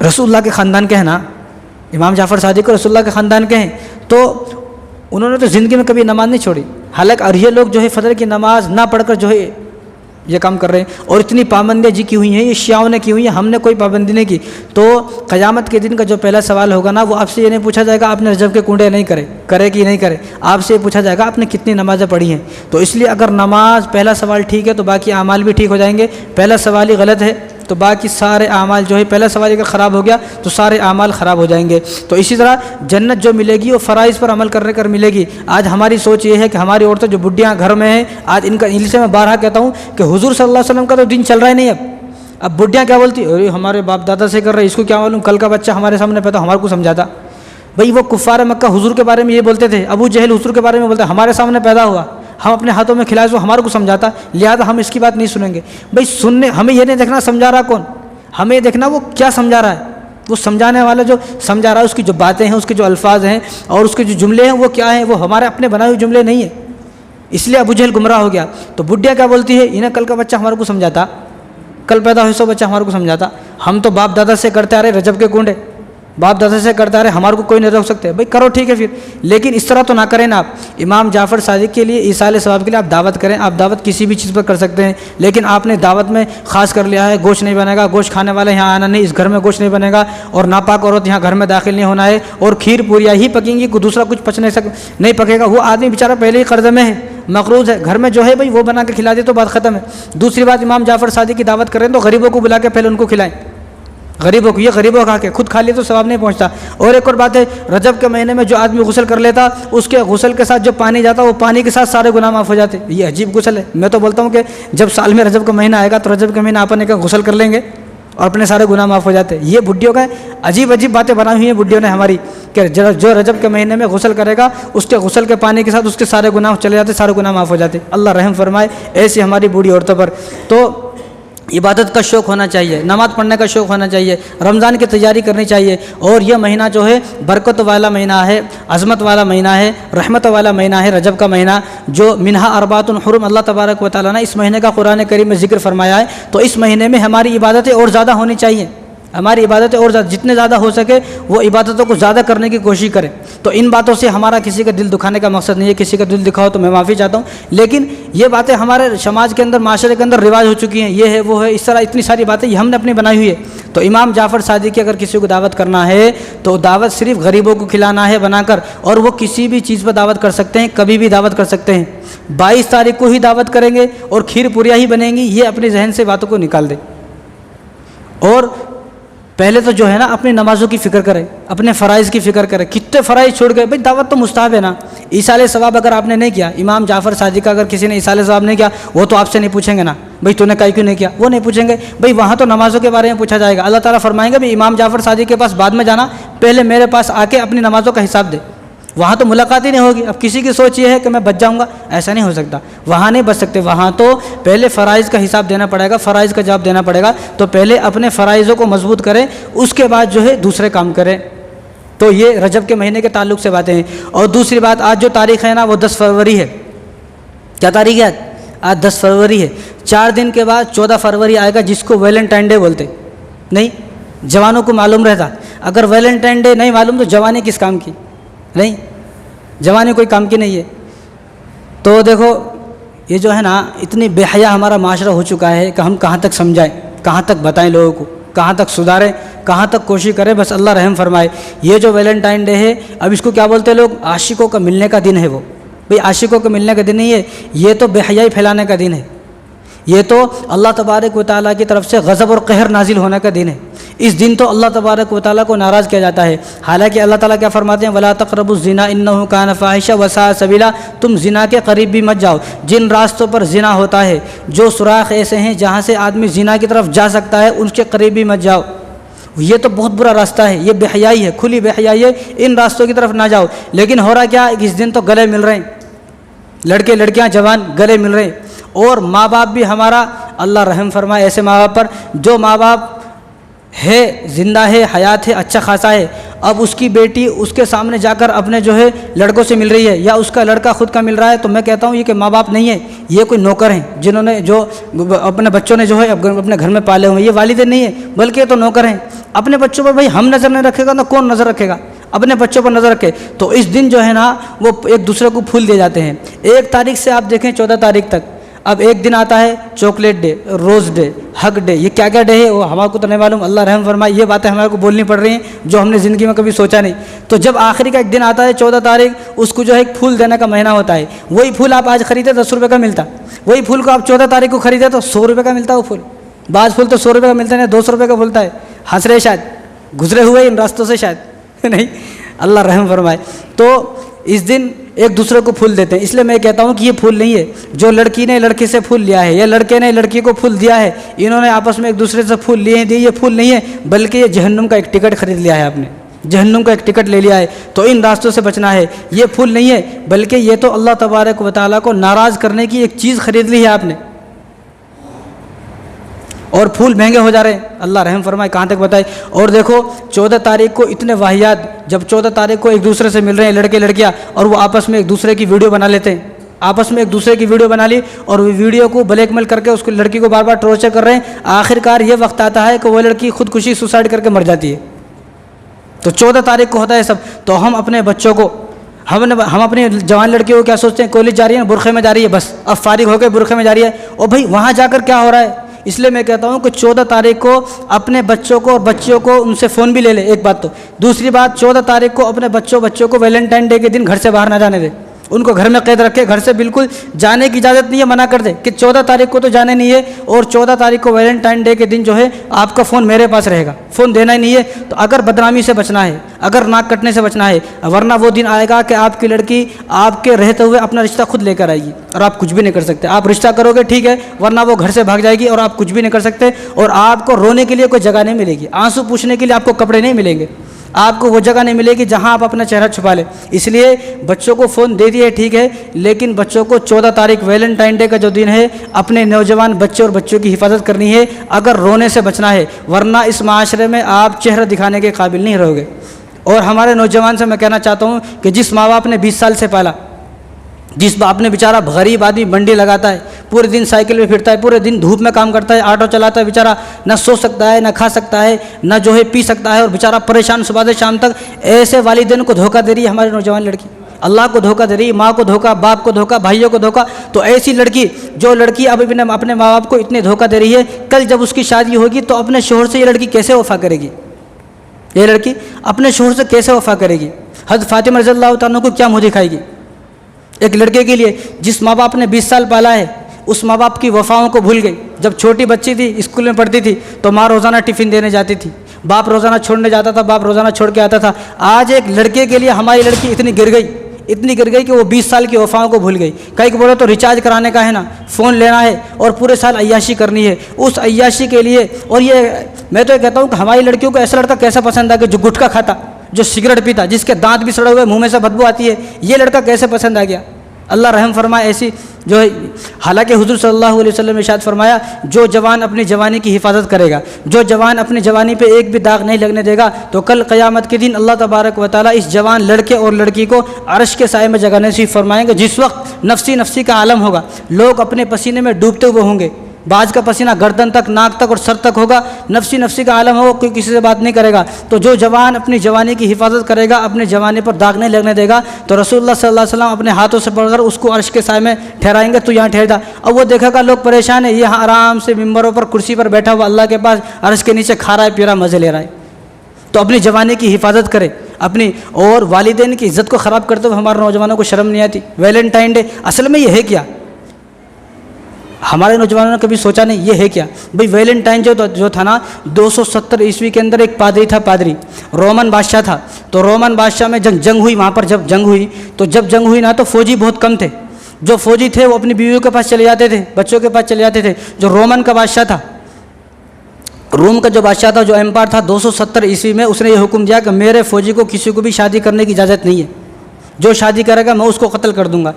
رسول اللہ کے خاندان کے ہیں نا، امام جعفر صادق کو رسول اللہ کے خاندان کے ہیں، تو انہوں نے تو زندگی میں کبھی نماز نہیں چھوڑی۔ حالانکہ اور یہ لوگ جو ہے فجر کی نماز نہ پڑھ کر جو ہے یہ کام کر رہے ہیں، اور اتنی پابندیاں جی کی ہوئی ہیں، یہ شیعوں نے کی ہوئی ہیں، ہم نے کوئی پابندی نہیں کی۔ تو قیامت کے دن کا جو پہلا سوال ہوگا نا، وہ آپ سے یہ نہیں پوچھا جائے گا آپ نے رجب کے کنڈے نہیں کرے کہ نہیں کرے، آپ سے یہ پوچھا جائے گا آپ نے کتنی نمازیں پڑھی ہیں۔ تو اس لیے اگر نماز پہلا سوال ٹھیک ہے تو باقی اعمال بھی ٹھیک ہو جائیں گے، پہلا سوال ہی غلط ہے تو باقی سارے اعمال جو ہے، پہلا سوال اگر خراب ہو گیا تو سارے اعمال خراب ہو جائیں گے۔ تو اسی طرح جنت جو ملے گی وہ فرائض پر عمل کرنے کر ملے گی۔ آج ہماری سوچ یہ ہے کہ ہماری عورتیں جو بڈھیاں گھر میں ہیں، آج ان کا سے میں بارہا کہتا ہوں کہ حضور صلی اللہ علیہ وسلم کا تو دین چل رہا ہی نہیں۔ اب بڈھیاں کیا بولتی، ارے ہمارے باپ دادا سے کر رہے، اس کو کیا معلوم، کل کا بچہ ہمارے سامنے پیدا ہمارے کو سمجھاتا۔ بھئی وہ کفار مکہ حضور کے بارے میں یہ بولتے تھے، ابو جہل حضور کے بارے میں بولتے ہمارے سامنے پیدا ہوا، ہم اپنے ہاتھوں میں کھلائے تو ہمارے کو سمجھاتا، لہٰذا ہم اس کی بات نہیں سنیں گے۔ بھئی سننے، ہمیں یہ نہیں دیکھنا سمجھا رہا کون، ہمیں یہ دیکھنا وہ کیا سمجھا رہا ہے، وہ سمجھانے والا جو سمجھا رہا ہے اس کی جو باتیں ہیں، اس کے جو الفاظ ہیں اور اس کے جو جملے ہیں وہ کیا ہیں، وہ ہمارے اپنے بنائے ہوئے جملے نہیں ہیں۔ اس لیے ابو جہل گمراہ ہو گیا۔ تو بڈھیا کیا بولتی ہے، انہیں کل کا بچہ ہمارے کو سمجھاتا، کل پیدا ہوئے سو بچہ ہمارے کو سمجھاتا، ہم تو باپ دادا سے کرتے آ رہے رجب کے کنڈے، باپ دادا سے کرتے آ رہے، ہمارے کو کوئی نہیں روک سکتے۔ بھائی کرو ٹھیک ہے پھر، لیکن اس طرح تو نہ کریں نا۔ آپ امام جعفر صادق کے لیے ایصال ثواب کے لیے آپ دعوت کریں، آپ دعوت کسی بھی چیز پر کر سکتے ہیں، لیکن آپ نے دعوت میں خاص کر لیا ہے گوشت نہیں بنے گا، گوشت کھانے والے یہاں آنا نہیں، اس گھر میں گوشت نہیں بنے گا، اور ناپاک عورت یہاں گھر میں داخل نہیں ہونا ہے، اور کھیر پوریاں ہی پکیں گی، کوئی دوسرا کچھ پچ نہیں پکے گا۔ وہ آدمی بیچارہ پہلے ہی قرضے میں ہے، مقروض ہے، گھر میں جو ہے بھائی وہ بنا کے کھلا دے تو بات ختم ہے۔ دوسری بات، امام جعفر صادق کی دعوت کریں تو غریبوں کو بلا کے پہلے ان کو کھلائیں، غریبوں کو، یہ غریبوں کھا کے خود کھا لیے تو ثواب نہیں پہنچتا۔ اور ایک اور بات ہے، رجب کے مہینے میں جو آدمی غسل کر لیتا، اس کے غسل کے ساتھ جو پانی جاتا وہ پانی کے ساتھ سارے گناہ معاف ہو جاتے۔ یہ عجیب غسل ہے۔ میں تو بولتا ہوں کہ جب سال میں رجب کا مہینہ آئے گا تو رجب کے مہینہ اپنے کا غسل کر لیں گے اور اپنے سارے گناہ معاف ہو جاتے۔ یہ بڈھیوں کا عجیب عجیب باتیں بنائی ہوئی ہیں بڈھیوں نے ہماری، کہ جو رجب کے مہینے میں غسل کرے گا اس کے غسل کے پانی کے ساتھ اس کے سارے گناہ چلے جاتے، سارے گناہ معاف ہو جاتے۔ اللہ رحم فرمائے ایسی ہماری بوڑھی عورتوں پر۔ تو عبادت کا شوق ہونا چاہیے، نماز پڑھنے کا شوق ہونا چاہیے، رمضان کی تیاری کرنی چاہیے۔ اور یہ مہینہ جو ہے برکت والا مہینہ ہے، عظمت والا مہینہ ہے، رحمت والا مہینہ ہے رجب کا مہینہ، جو منہا اربعۃ حرم اللہ تبارک و تعالیٰ نے اس مہینے کا قرآن کریم میں ذکر فرمایا ہے۔ تو اس مہینے میں ہماری عبادتیں اور زیادہ ہونی چاہیے، ہماری عبادتیں اور زیادہ، جتنے زیادہ ہو سکے وہ عبادتوں کو زیادہ کرنے کی کوشش کریں۔ تو ان باتوں سے ہمارا کسی کا دل دکھانے کا مقصد نہیں ہے، کسی کا دل دکھاؤ تو میں معافی چاہتا ہوں، لیکن یہ باتیں ہمارے سماج کے اندر، معاشرے کے اندر رواج ہو چکی ہیں، یہ ہے وہ ہے، اس طرح اتنی ساری باتیں یہ ہم نے اپنی بنائی ہوئی ہے۔ تو امام جعفر صادق کی اگر کسی کو دعوت کرنا ہے تو دعوت صرف غریبوں کو کھلانا ہے بنا کر، اور وہ کسی بھی چیز پر دعوت کر سکتے ہیں، کبھی بھی دعوت کر سکتے ہیں۔ 22 تاریخ کو ہی دعوت کریں گے اور کھیر پوریاں ہی بنیں گی، یہ اپنے ذہن سے باتوں کو نکال دیں۔ اور پہلے تو جو ہے نا اپنی نمازوں کی فکر کرے، اپنے فرائض کی فکر کرے، کتنے فرائض چھوڑ گئے بھائی، دعوت تو مستحب ہے نا۔ ایصال ثواب اگر آپ نے نہیں کیا، امام جعفر صادق کا اگر کسی نے ایصال ثواب نہیں کیا، وہ تو آپ سے نہیں پوچھیں گے نا بھائی تو نے کیوں نہیں کیا، وہ نہیں پوچھیں گے بھائی، وہاں تو نمازوں کے بارے میں پوچھا جائے گا۔ اللہ تعالیٰ فرمائیں گے بھائی امام جعفر صادق کے پاس بعد میں جانا، پہلے میرے پاس آ کے اپنی نمازوں کا حساب دے، وہاں تو ملاقات ہی نہیں ہوگی۔ اب کسی کی سوچ یہ ہے کہ میں بچ جاؤں گا، ایسا نہیں ہو سکتا، وہاں نہیں بچ سکتے، وہاں تو پہلے فرائض کا حساب دینا پڑے گا، فرائض کا جواب دینا پڑے گا۔ تو پہلے اپنے فرائضوں کو مضبوط کریں، اس کے بعد جو ہے دوسرے کام کریں۔ تو یہ رجب کے مہینے کے تعلق سے باتیں ہیں۔ اور دوسری بات، آج جو تاریخ ہے نا وہ 10 فروری ہے۔ کیا تاریخ ہے آج؟ 10 فروری ہے۔ 4 دن کے بعد 14 فروری آئے گا، جس کو ویلنٹائن ڈے بولتے نہیں، جوانوں کو معلوم رہتا۔ اگر ویلنٹائن ڈے نہیں معلوم تو جوانی کس کام کی؟ نہیں، جوانی کوئی کام کی نہیں ہے۔ تو دیکھو یہ جو ہے نا اتنی بے حیا ہمارا معاشرہ ہو چکا ہے کہ ہم کہاں تک سمجھائیں، کہاں تک بتائیں لوگوں کو، کہاں تک سدھاریں، کہاں تک کوشش کریں، بس اللہ رحم فرمائے۔ یہ جو ویلنٹائن ڈے ہے، اب اس کو کیا بولتے ہیں لوگ؟ عاشقوں کا ملنے کا دن ہے۔ وہ بھئی عاشقوں کے ملنے کا دن نہیں ہے، یہ تو بے حیائی پھیلانے کا دن ہے، یہ تو اللہ تبارک و تعالیٰ کی طرف سے غضب اور قہر نازل ہونے کا دن ہے۔ اس دن تو اللہ تبارک و تعالیٰ کو ناراض کیا جاتا ہے۔ حالانکہ اللہ تعالیٰ کیا فرماتے ہیں؟ وَلَا تَقْرَبُوا الزِّنَا إِنَّهُ كَانَ فَاحِشًا وَسَاءَ سَبِيلًا، تم زنا کے قریب بھی مت جاؤ۔ جن راستوں پر زنا ہوتا ہے، جو سوراخ ایسے ہیں جہاں سے آدمی زنا کی طرف جا سکتا ہے، ان کے قریب بھی مت جاؤ، یہ تو بہت برا راستہ ہے، یہ بے حیائی ہے، کھلی بے حیائی ہے، ان راستوں کی طرف نہ جاؤ۔ لیکن ہو رہا کیا؟ اس دن تو گلے مل رہے ہیں، لڑکے لڑکیاں جوان گلے مل رہے ہیں۔ اور ماں باپ بھی ہمارا اللہ رحم فرمائے ایسے ماں باپ پر، جو ماں باپ ہے، زندہ ہے، حیات ہے، اچھا خاصا ہے، اب اس کی بیٹی اس کے سامنے جا کر اپنے جو ہے لڑکوں سے مل رہی ہے، یا اس کا لڑکا خود کا مل رہا ہے، تو میں کہتا ہوں یہ کہ ماں باپ نہیں ہے، یہ کوئی نوکر ہیں، جنہوں نے جو اپنے بچوں نے جو ہے اپنے گھر میں پالے ہوئے ہیں، یہ والدین نہیں ہیں بلکہ یہ تو نوکر ہیں۔ اپنے بچوں پر بھائی ہم نظر نہیں رکھے گا تو کون نظر رکھے گا؟ اپنے بچوں پر نظر رکھے۔ تو اس دن جو ہے نا وہ ایک دوسرے کو پھول دیے جاتے ہیں۔ 1 تاریخ سے آپ دیکھیں 14 تاریخ تک اب ایک دن آتا ہے چاکلیٹ ڈے، روز ڈے، ہگ ڈے، یہ کیا کیا ڈے ہے وہ ہمارے کو تو نہیں معلوم، اللہ رحم فرمائے، یہ باتیں ہمارے کو بولنی پڑ رہی ہیں جو ہم نے زندگی میں کبھی سوچا نہیں۔ تو جب آخری کا ایک دن آتا ہے 14 تاریخ، اس کو جو ہے ایک پھول دینے کا مہینہ ہوتا ہے، وہی پھول آپ آج خریدے 10 روپے کا ملتا، وہی پھول کو آپ 14 تاریخ کو خریدے تو 100 روپے کا ملتا وہ پھول، بعض پھول تو 100 روپے کا ملتا ہے، 200 روپے کا بولتا ہے، ہنس رہے شاید، گزرے ہوئے ان راستوں سے شاید نہیں، اللہ رحم فرمائے۔ تو اس دن ایک دوسرے کو پھول دیتے ہیں، اس لیے میں کہتا ہوں کہ یہ پھول نہیں ہے جو لڑکی نے لڑکے سے پھول لیا ہے یا لڑکے نے لڑکی کو پھول دیا ہے، انہوں نے آپس میں ایک دوسرے سے پھول لیے ہیں، یہ پھول نہیں ہے، بلکہ یہ جہنم کا ایک ٹکٹ خرید لیا ہے آپ نے، جہنم کا ایک ٹکٹ لے لیا ہے، تو ان راستوں سے بچنا ہے۔ یہ پھول نہیں ہے بلکہ یہ تو اللہ تبارک و تعالیٰ کو ناراض کرنے کی ایک چیز خرید لی ہے آپ نے، اور پھول مہنگے ہو جا رہے ہیں، اللہ رحم فرمائے کہاں تک بتائے۔ اور دیکھو 14 تاریخ کو اتنے واحیات، جب 14 تاریخ کو ایک دوسرے سے مل رہے ہیں لڑکے لڑکیاں، اور وہ آپس میں ایک دوسرے کی ویڈیو بنا لیتے ہیں، آپس میں ایک دوسرے کی ویڈیو بنا لی اور وہ ویڈیو کو بلیک میل کر کے اس کو لڑکی کو بار بار ٹارچر کر رہے ہیں، آخر کار یہ وقت آتا ہے کہ وہ لڑکی خودکشی سوسائڈ کر کے مر جاتی ہے۔ تو 14 تاریخ کو ہوتا ہے سب، تو ہم اپنے بچوں کو، ہم اپنی جوان لڑکیوں کو کیا سوچتے ہیں، کالج جا رہی ہے برقعے میں جا رہی ہے، بس اب فارغ ہو کے برقعے میں جا رہی ہے، اور بھائی وہاں جا کر کیا ہو رہا ہے؟ اس لیے میں کہتا ہوں کہ 14 تاریخ کو اپنے بچوں کو اور بچیوں کو ان سے فون بھی لے لے، ایک بات تو، دوسری بات 14 تاریخ کو اپنے بچوں کو ویلنٹائن ڈے کے دن گھر سے باہر نہ جانے دے، ان کو گھر میں قید رکھے، گھر سے بالکل جانے کی اجازت نہیں ہے، منع کر دے کہ 14 تاریخ کو تو جانے نہیں ہے، اور 14 تاریخ کو ویلنٹائن ڈے کے دن جو ہے آپ کا فون میرے پاس رہے گا، فون دینا ہی نہیں ہے۔ تو اگر بدنامی سے بچنا ہے، اگر ناک کٹنے سے بچنا ہے، ورنہ وہ دن آئے گا کہ آپ کی لڑکی آپ کے رہتے ہوئے اپنا رشتہ خود لے کر آئے گی اور آپ کچھ بھی نہیں کر سکتے، آپ رشتہ کرو گے ٹھیک ہے، ورنہ وہ گھر سے بھاگ جائے گی اور آپ کچھ بھی نہیں کر سکتے، اور آپ کو رونے کے لیے کوئی جگہ نہیں ملے گی، آنسو پوچھنے کے لیے آپ کو کپڑے نہیں ملیں گے، آپ کو وہ جگہ نہیں ملے گی جہاں آپ اپنا چہرہ چھپا لیں۔ اس لیے بچوں کو فون دے دیے ٹھیک ہے، لیکن بچوں کو 14 تاریخ ویلنٹائن ڈے کا جو دن ہے اپنے نوجوان بچے اور بچوں کی حفاظت کرنی ہے، اگر رونے سے بچنا ہے، ورنہ اس معاشرے میں آپ چہرہ دکھانے کے قابل نہیں رہو گے۔ اور ہمارے نوجوان سے میں کہنا چاہتا ہوں کہ جس ماں باپ نے 20 سال سے پالا، جس باپ نے بیچارہ غریب آدمی منڈی لگاتا ہے، پورے دن سائیکل میں پھرتا ہے، پورے دن دھوپ میں کام کرتا ہے، آٹو چلاتا ہے، بیچارہ نہ سو سکتا ہے، نہ کھا سکتا ہے، نہ جو ہے پی سکتا ہے، اور بیچارہ پریشان صبح سے شام تک، ایسے والدین کو دھوکہ دے رہی ہے ہماری نوجوان لڑکی، اللہ کو دھوکہ دے رہی ہے، ماں کو دھوکہ، باپ کو دھوکہ، بھائیوں کو دھوکہ۔ تو ایسی لڑکی، جو لڑکی اب اپنے ماں باپ کو اتنے دھوکہ دے رہی ہے، کل جب اس کی شادی ہوگی تو اپنے شوہر سے یہ لڑکی کیسے وفا کرے گی؟ یہ لڑکی اپنے شوہر سے کیسے وفا کرے گی؟ حضرت فاطمہ رضی اللہ تعالیٰ کو کیا منہ دکھائے گی؟ ایک لڑکے کے لیے جس ماں باپ نے 20 سال پالا ہے، اس ماں باپ کی وفاؤں کو بھول گئی۔ جب چھوٹی بچی تھی، اسکول میں پڑھتی تھی، تو ماں روزانہ ٹفن دینے جاتی تھی، باپ روزانہ چھوڑنے جاتا تھا، باپ روزانہ چھوڑ کے آتا تھا۔ آج ایک لڑکے کے لیے ہماری لڑکی اتنی گر گئی کہ وہ 20 سال کی وفاؤں کو بھول گئی۔ کہیں کہ بولو تو ریچارج کرانے کا ہے نا، فون لینا ہے، اور پورے سال عیاشی کرنی ہے، اس عیاشی کے لیے۔ اور یہ میں تو یہ کہتا ہوں کہ ہماری لڑکیوں کو ایسا لڑکا کیسا پسند ہے کہ جو گٹکا کھاتا، جو سگریٹ پیتا، جس کے دانت بھی سڑے ہوئے، منہ میں سے بدبو آتی ہے، یہ لڑکا کیسے پسند آ گیا؟ اللہ رحم فرمائے ایسی جو ہے۔ حالانکہ حضور صلی اللہ علیہ وسلم نے ارشاد فرمایا، جو جوان اپنی جوانی کی حفاظت کرے گا، جو جوان اپنی جوانی پہ ایک بھی داغ نہیں لگنے دے گا، تو کل قیامت کے دن اللہ تبارک و تعالیٰ اس جوان لڑکے اور لڑکی کو عرش کے سائے میں جگہ نصیب فرمائیں گے۔ جس وقت نفسی نفسی کا عالم ہوگا، لوگ اپنے پسینے میں ڈوبتے ہوئے ہوں گے، بعض کا پسینہ گردن تک، ناک تک اور سر تک ہوگا، نفسی نفسی کا عالم ہوگا، کوئی کسی سے بات نہیں کرے گا۔ تو جو جوان اپنی جوانی کی حفاظت کرے گا، اپنے جوانی پر داغ نہیں لگنے دے گا، تو رسول اللہ صلی اللہ علیہ وسلم اپنے ہاتھوں سے پکڑ کر اس کو عرش کے سائے میں ٹھہرائیں گے، تو یہاں ٹھہر جا۔ اب وہ دیکھے گا لوگ پریشان ہیں، یہ آرام سے ممبروں پر کرسی پر بیٹھا ہوا اللہ کے پاس عرش کے نیچے کھا رہا ہے، پی رہا ہے، مزے لے رہا ہے۔ تو اپنی جوانی کی حفاظت کرے اپنی، اور والدین کی عزت کو خراب کرتے ہوئے ہمارے نوجوانوں کو شرم نہیں آتی؟ ویلنٹائن ڈے اصل میں یہ ہے کیا؟ ہمارے نوجوانوں نے کبھی سوچا نہیں یہ ہے کیا؟ بھئی ویلنٹائن جو تھا نا، 270 عیسوی کے اندر ایک پادری تھا، پادری رومن بادشاہ تھا، تو رومن بادشاہ میں جنگ ہوئی، وہاں پر جب جنگ ہوئی تو جب جنگ ہوئی نا تو فوجی بہت کم تھے، جو فوجی تھے وہ اپنی بیویوں کے پاس چلے جاتے تھے، بچوں کے پاس چلے جاتے تھے۔ جو رومن کا بادشاہ تھا، روم کا جو بادشاہ تھا، جو ایمپائر تھا، 270 عیسوی میں اس نے یہ حکم دیا کہ میرے فوجی کو کسی کو بھی شادی کرنے کی اجازت نہیں ہے، جو شادی کرے گا میں اس کو قتل کر دوں گا۔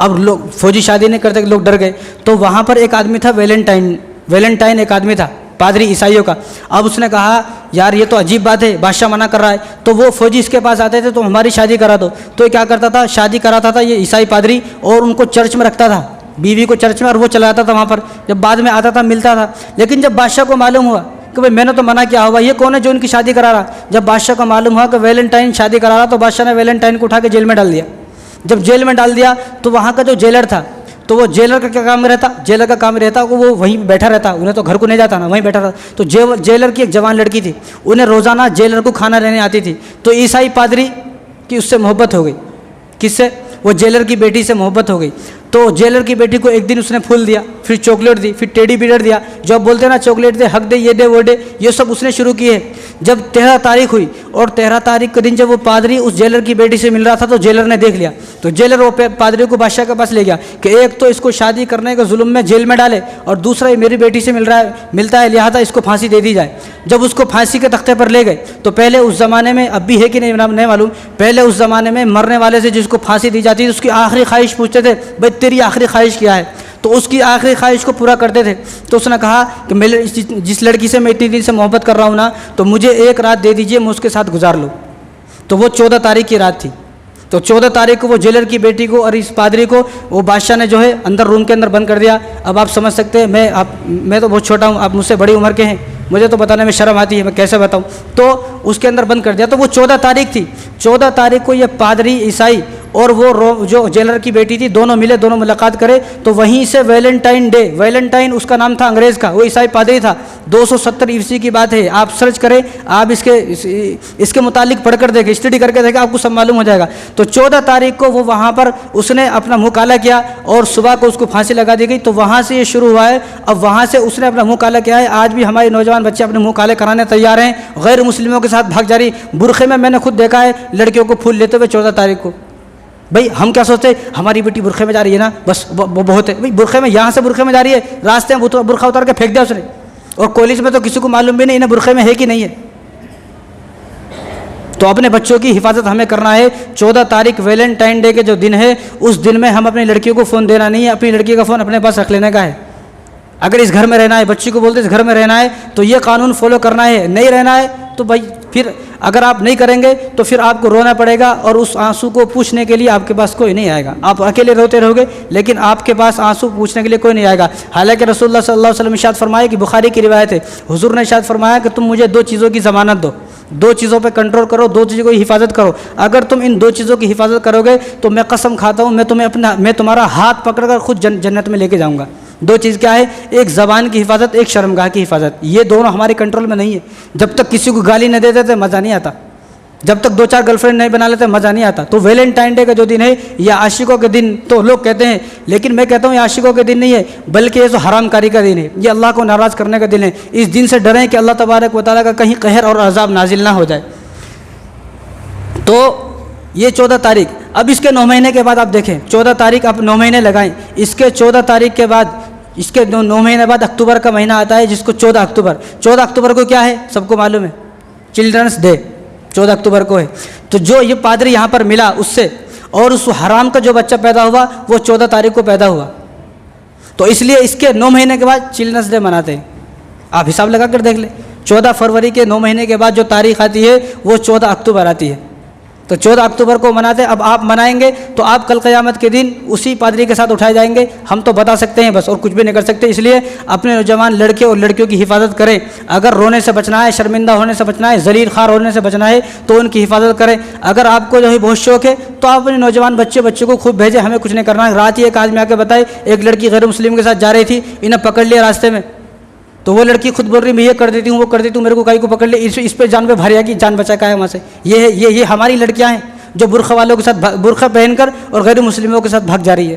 اب لوگ فوجی شادی نہیں کرتے، لوگ ڈر گئے۔ تو وہاں پر ایک آدمی تھا ویلنٹائن ایک آدمی تھا، پادری عیسائیوں کا۔ اب اس نے کہا یار یہ تو عجیب بات ہے، بادشاہ منع کر رہا ہے۔ تو وہ فوجی اس کے پاس آتے تھے، تو ہماری شادی کرا دو۔ تو یہ کیا کرتا تھا، شادی کراتا تھا یہ عیسائی پادری، اور ان کو چرچ میں رکھتا تھا، بیوی کو چرچ میں، اور وہ چلا جاتا تھا وہاں پر، جب بعد میں آتا تھا ملتا تھا۔ لیکن جب بادشاہ کو معلوم ہوا کہ بھائی میں نے تو منع کیا ہوا، یہ کون ہے جو ان کی شادی کرا رہا، جب بادشاہ کو معلوم ہوا کہ ویلنٹائن شادی کرا رہا، تو بادشاہ نے ویلنٹائن کو اٹھا کے جیل میں ڈال دیا۔ جب جیل میں ڈال دیا تو وہاں کا جو جیلر تھا، تو وہ جیلر کا کیا کام رہتا؟ جیلر کا کام رہتا کہ وہ وہیں بیٹھا رہتا، انہیں تو گھر کو نہیں جاتا نا، وہیں بیٹھا رہتا. تو جیلر کی ایک جوان لڑکی تھی، انہیں روزانہ جیلر کو کھانا لینے آتی تھی. تو عیسائی پادری کی اس سے محبت ہو گئی. کس سے؟ وہ جیلر کی بیٹی سے محبت ہو گئی. تو جیلر کی بیٹی کو ایک دن اس نے پھول دیا، پھر چاکلیٹ دی، پھر ٹیڈی بیئر دیا. جو اب بولتے ہیں نا چاکلیٹ دے، حق دے، یہ دے، وہ دے، یہ سب اس نے شروع کیے. جب 13 تاریخ ہوئی اور 13 تاریخ کے دن جب وہ پادری اس جیلر کی بیٹی سے مل رہا تھا تو جیلر نے دیکھ لیا. تو جیلر وہ پادری کو بادشاہ کے پاس لے گیا کہ ایک تو اس کو شادی کرنے کے ظلم میں جیل میں ڈالے، اور دوسرا یہ میری بیٹی سے ملتا ہے، لہٰذا اس کو پھانسی دے دی جائے. جب اس کو پھانسی کے تختے پر لے گئے تو پہلے اس زمانے میں، اب بھی ہے کہ نہیں معلوم، پہلے اس زمانے میں مرنے والے سے جس کو پھانسی دی جاتی تھی اس کی آخری خواہش پوچھتے تھے، بھائی تیری آخری خواہش کیا ہے؟ تو اس کی آخری خواہش کو پورا کرتے تھے. تو اس نے کہا کہ میں جس لڑکی سے میں اتنی دن سے محبت کر رہا ہوں نا، تو مجھے ایک رات دے دیجئے، میں اس کے ساتھ گزار لوں. تو وہ 14 تاریخ کی رات تھی. تو 14 تاریخ کو وہ جیلر کی بیٹی کو اور اس پادری کو وہ بادشاہ نے جو ہے اندر روم کے اندر بند کر دیا. اب آپ سمجھ سکتے ہیں، میں تو بہت چھوٹا ہوں، آپ مجھ سے بڑی عمر کے ہیں، مجھے تو بتانے میں شرم آتی ہے، میں کیسے بتاؤں. تو اس کے اندر بند کر دیا. تو وہ 14 تاریخ تھی. 14 تاریخ کو یہ پادری عیسائی اور وہ جو جیلر کی بیٹی تھی، دونوں ملے، دونوں ملاقات کرے. تو وہیں سے ویلنٹائن ڈے، ویلنٹائن اس کا نام تھا انگریز کا، وہ عیسائی پادری تھا. 270 عیسوی کی بات ہے. آپ سرچ کریں، آپ اس کے متعلق پڑھ کر دیکھیں، اسٹڈی کر کے دیکھیں، آپ کو سب معلوم ہو جائے گا. تو 14 تاریخ کو وہ وہاں پر اس نے اپنا منہ کالا کیا اور صبح کو اس کو پھانسی لگا دی گئی. تو وہاں سے یہ شروع ہوا ہے. اب وہاں سے اس نے اپنا منہ کالا کیا ہے. آج بھی ہمارے نوجوان بچے اپنے منہ کالے کرانے تیار ہیں، غیر مسلموں کے ساتھ بھاگ جا رہی. برقعے میں نے خود دیکھا ہے لڑکیوں کو پھول لیتے ہوئے 14 تاریخ کو. بھائی ہم کیا سوچتے ہیں، ہماری بیٹی برقعے میں جا رہی ہے نا، بس وہ بہت ہے. بھائی برقعے میں، یہاں سے برقعے میں جا رہی ہے، راستے میں برقعہ اتار کے پھینک دیا اس نے، اور کالج میں تو کسی کو معلوم بھی نہیں انہیں برقعے میں ہے کہ نہیں ہے. تو اپنے بچوں کی حفاظت ہمیں کرنا ہے. 14 تاریخ ویلنٹائن ڈے کے جو دن ہے، اس دن میں ہم اپنی لڑکیوں کو فون دینا نہیں ہے، اپنی لڑکی کا فون اپنے پاس رکھ لینے کا ہے. اگر اس گھر میں رہنا ہے، بچی کو بولتے اس گھر میں رہنا ہے، تو یہ قانون فالو کرنا ہے. نہیں رہنا ہے تو بھائی پھر اگر آپ نہیں کریں گے تو پھر آپ کو رونا پڑے گا، اور اس آنسو کو پوچھنے کے لیے آپ کے پاس کوئی نہیں آئے گا. آپ اکیلے روتے رہو گے، لیکن آپ کے پاس آنسو پوچھنے کے لیے کوئی نہیں آئے گا. حالانکہ رسول اللہ صلی اللہ علیہ وسلم ارشاد فرمایا کہ بخاری کی روایت ہے، حضور نے ارشاد فرمایا کہ تم مجھے 2 چیزوں کی ضمانت دو، 2 چیزوں پہ کنٹرول کرو، 2 چیزوں کی حفاظت کرو. اگر تم ان 2 چیزوں کی حفاظت کرو گے تو میں قسم کھاتا ہوں میں تمہارا ہاتھ پکڑ کر خود جنت میں لے کے جاؤں گا. 2 چیز کیا ہے؟ ایک زبان کی حفاظت، ایک شرمگاہ کی حفاظت. یہ دونوں ہمارے کنٹرول میں نہیں ہے. جب تک کسی کو گالی نہ دے دیتے مزہ نہیں آتا، جب تک 2-4 گرل فرینڈ نہیں بنا لیتے مزہ نہیں آتا. تو ویلنٹائن ڈے کا جو دن ہے یہ عاشقوں کے دن تو لوگ کہتے ہیں، لیکن میں کہتا ہوں یہ عاشقوں کے دن نہیں ہے، بلکہ یہ تو حرام کاری کا دن ہے، یہ اللہ کو ناراض کرنے کا دن ہے. اس دن سے ڈریں کہ اللہ تبارک و تعالیٰ کا کہیں قہر اور عذاب نازل نہ ہو جائے. تو یہ 14 تاریخ. اب اس کے 9 مہینے کے بعد آپ دیکھیں، 14 تاریخ آپ 9 مہینے لگائیں. اس کے 14 تاریخ کے بعد، اس کے 9 مہینے بعد اکتوبر کا مہینہ آتا ہے، جس کو 14 اکتوبر. 14 اکتوبر کو کیا ہے سب کو معلوم ہے، چلڈرنس ڈے 14 اکتوبر کو ہے. تو جو یہ پادری یہاں پر ملا اس سے، اور اس حرام کا جو بچہ پیدا ہوا وہ 14 تاریخ کو پیدا ہوا. تو اس لیے اس کے 9 مہینے کے بعد چلڈرنس ڈے مناتے ہیں. آپ حساب لگا کر دیکھ لیں، 14 فروری کے 9 مہینے کے بعد جو تاریخ آتی ہے وہ 14 اکتوبر آتی ہے. تو 14 اکتوبر کو مناتے ہیں. اب آپ منائیں گے تو آپ کل قیامت کے دن اسی پادری کے ساتھ اٹھائے جائیں گے. ہم تو بتا سکتے ہیں بس، اور کچھ بھی نہیں کر سکتے. اس لیے اپنے نوجوان لڑکے اور لڑکیوں کی حفاظت کریں. اگر رونے سے بچنا ہے، شرمندہ ہونے سے بچنا ہے، ذلیل خوار ہونے سے بچنا ہے تو ان کی حفاظت کریں. اگر آپ کو جو ہے بہت شوق ہے تو آپ اپنے نوجوان بچوں کو خوب بھیجیں، ہمیں کچھ نہیں کرنا ہے. رات ہی ایک آدمی آ کے بتائے، ایک لڑکی غیر مسلم کے ساتھ جا رہی تھی، انہیں پکڑ لیا راستے میں. تو وہ لڑکی خود بول رہی میں یہ کر دیتی ہوں، وہ کر دیتی ہوں، میرے کو کہیں کو پکڑ لے، اس پہ جان پہ بھاریا کی جان بچا کا ہے وہاں سے. یہ ہماری لڑکیاں ہیں جو برقع والوں کے ساتھ برقع پہن کر اور غیر مسلموں کے ساتھ بھاگ جا رہی ہے.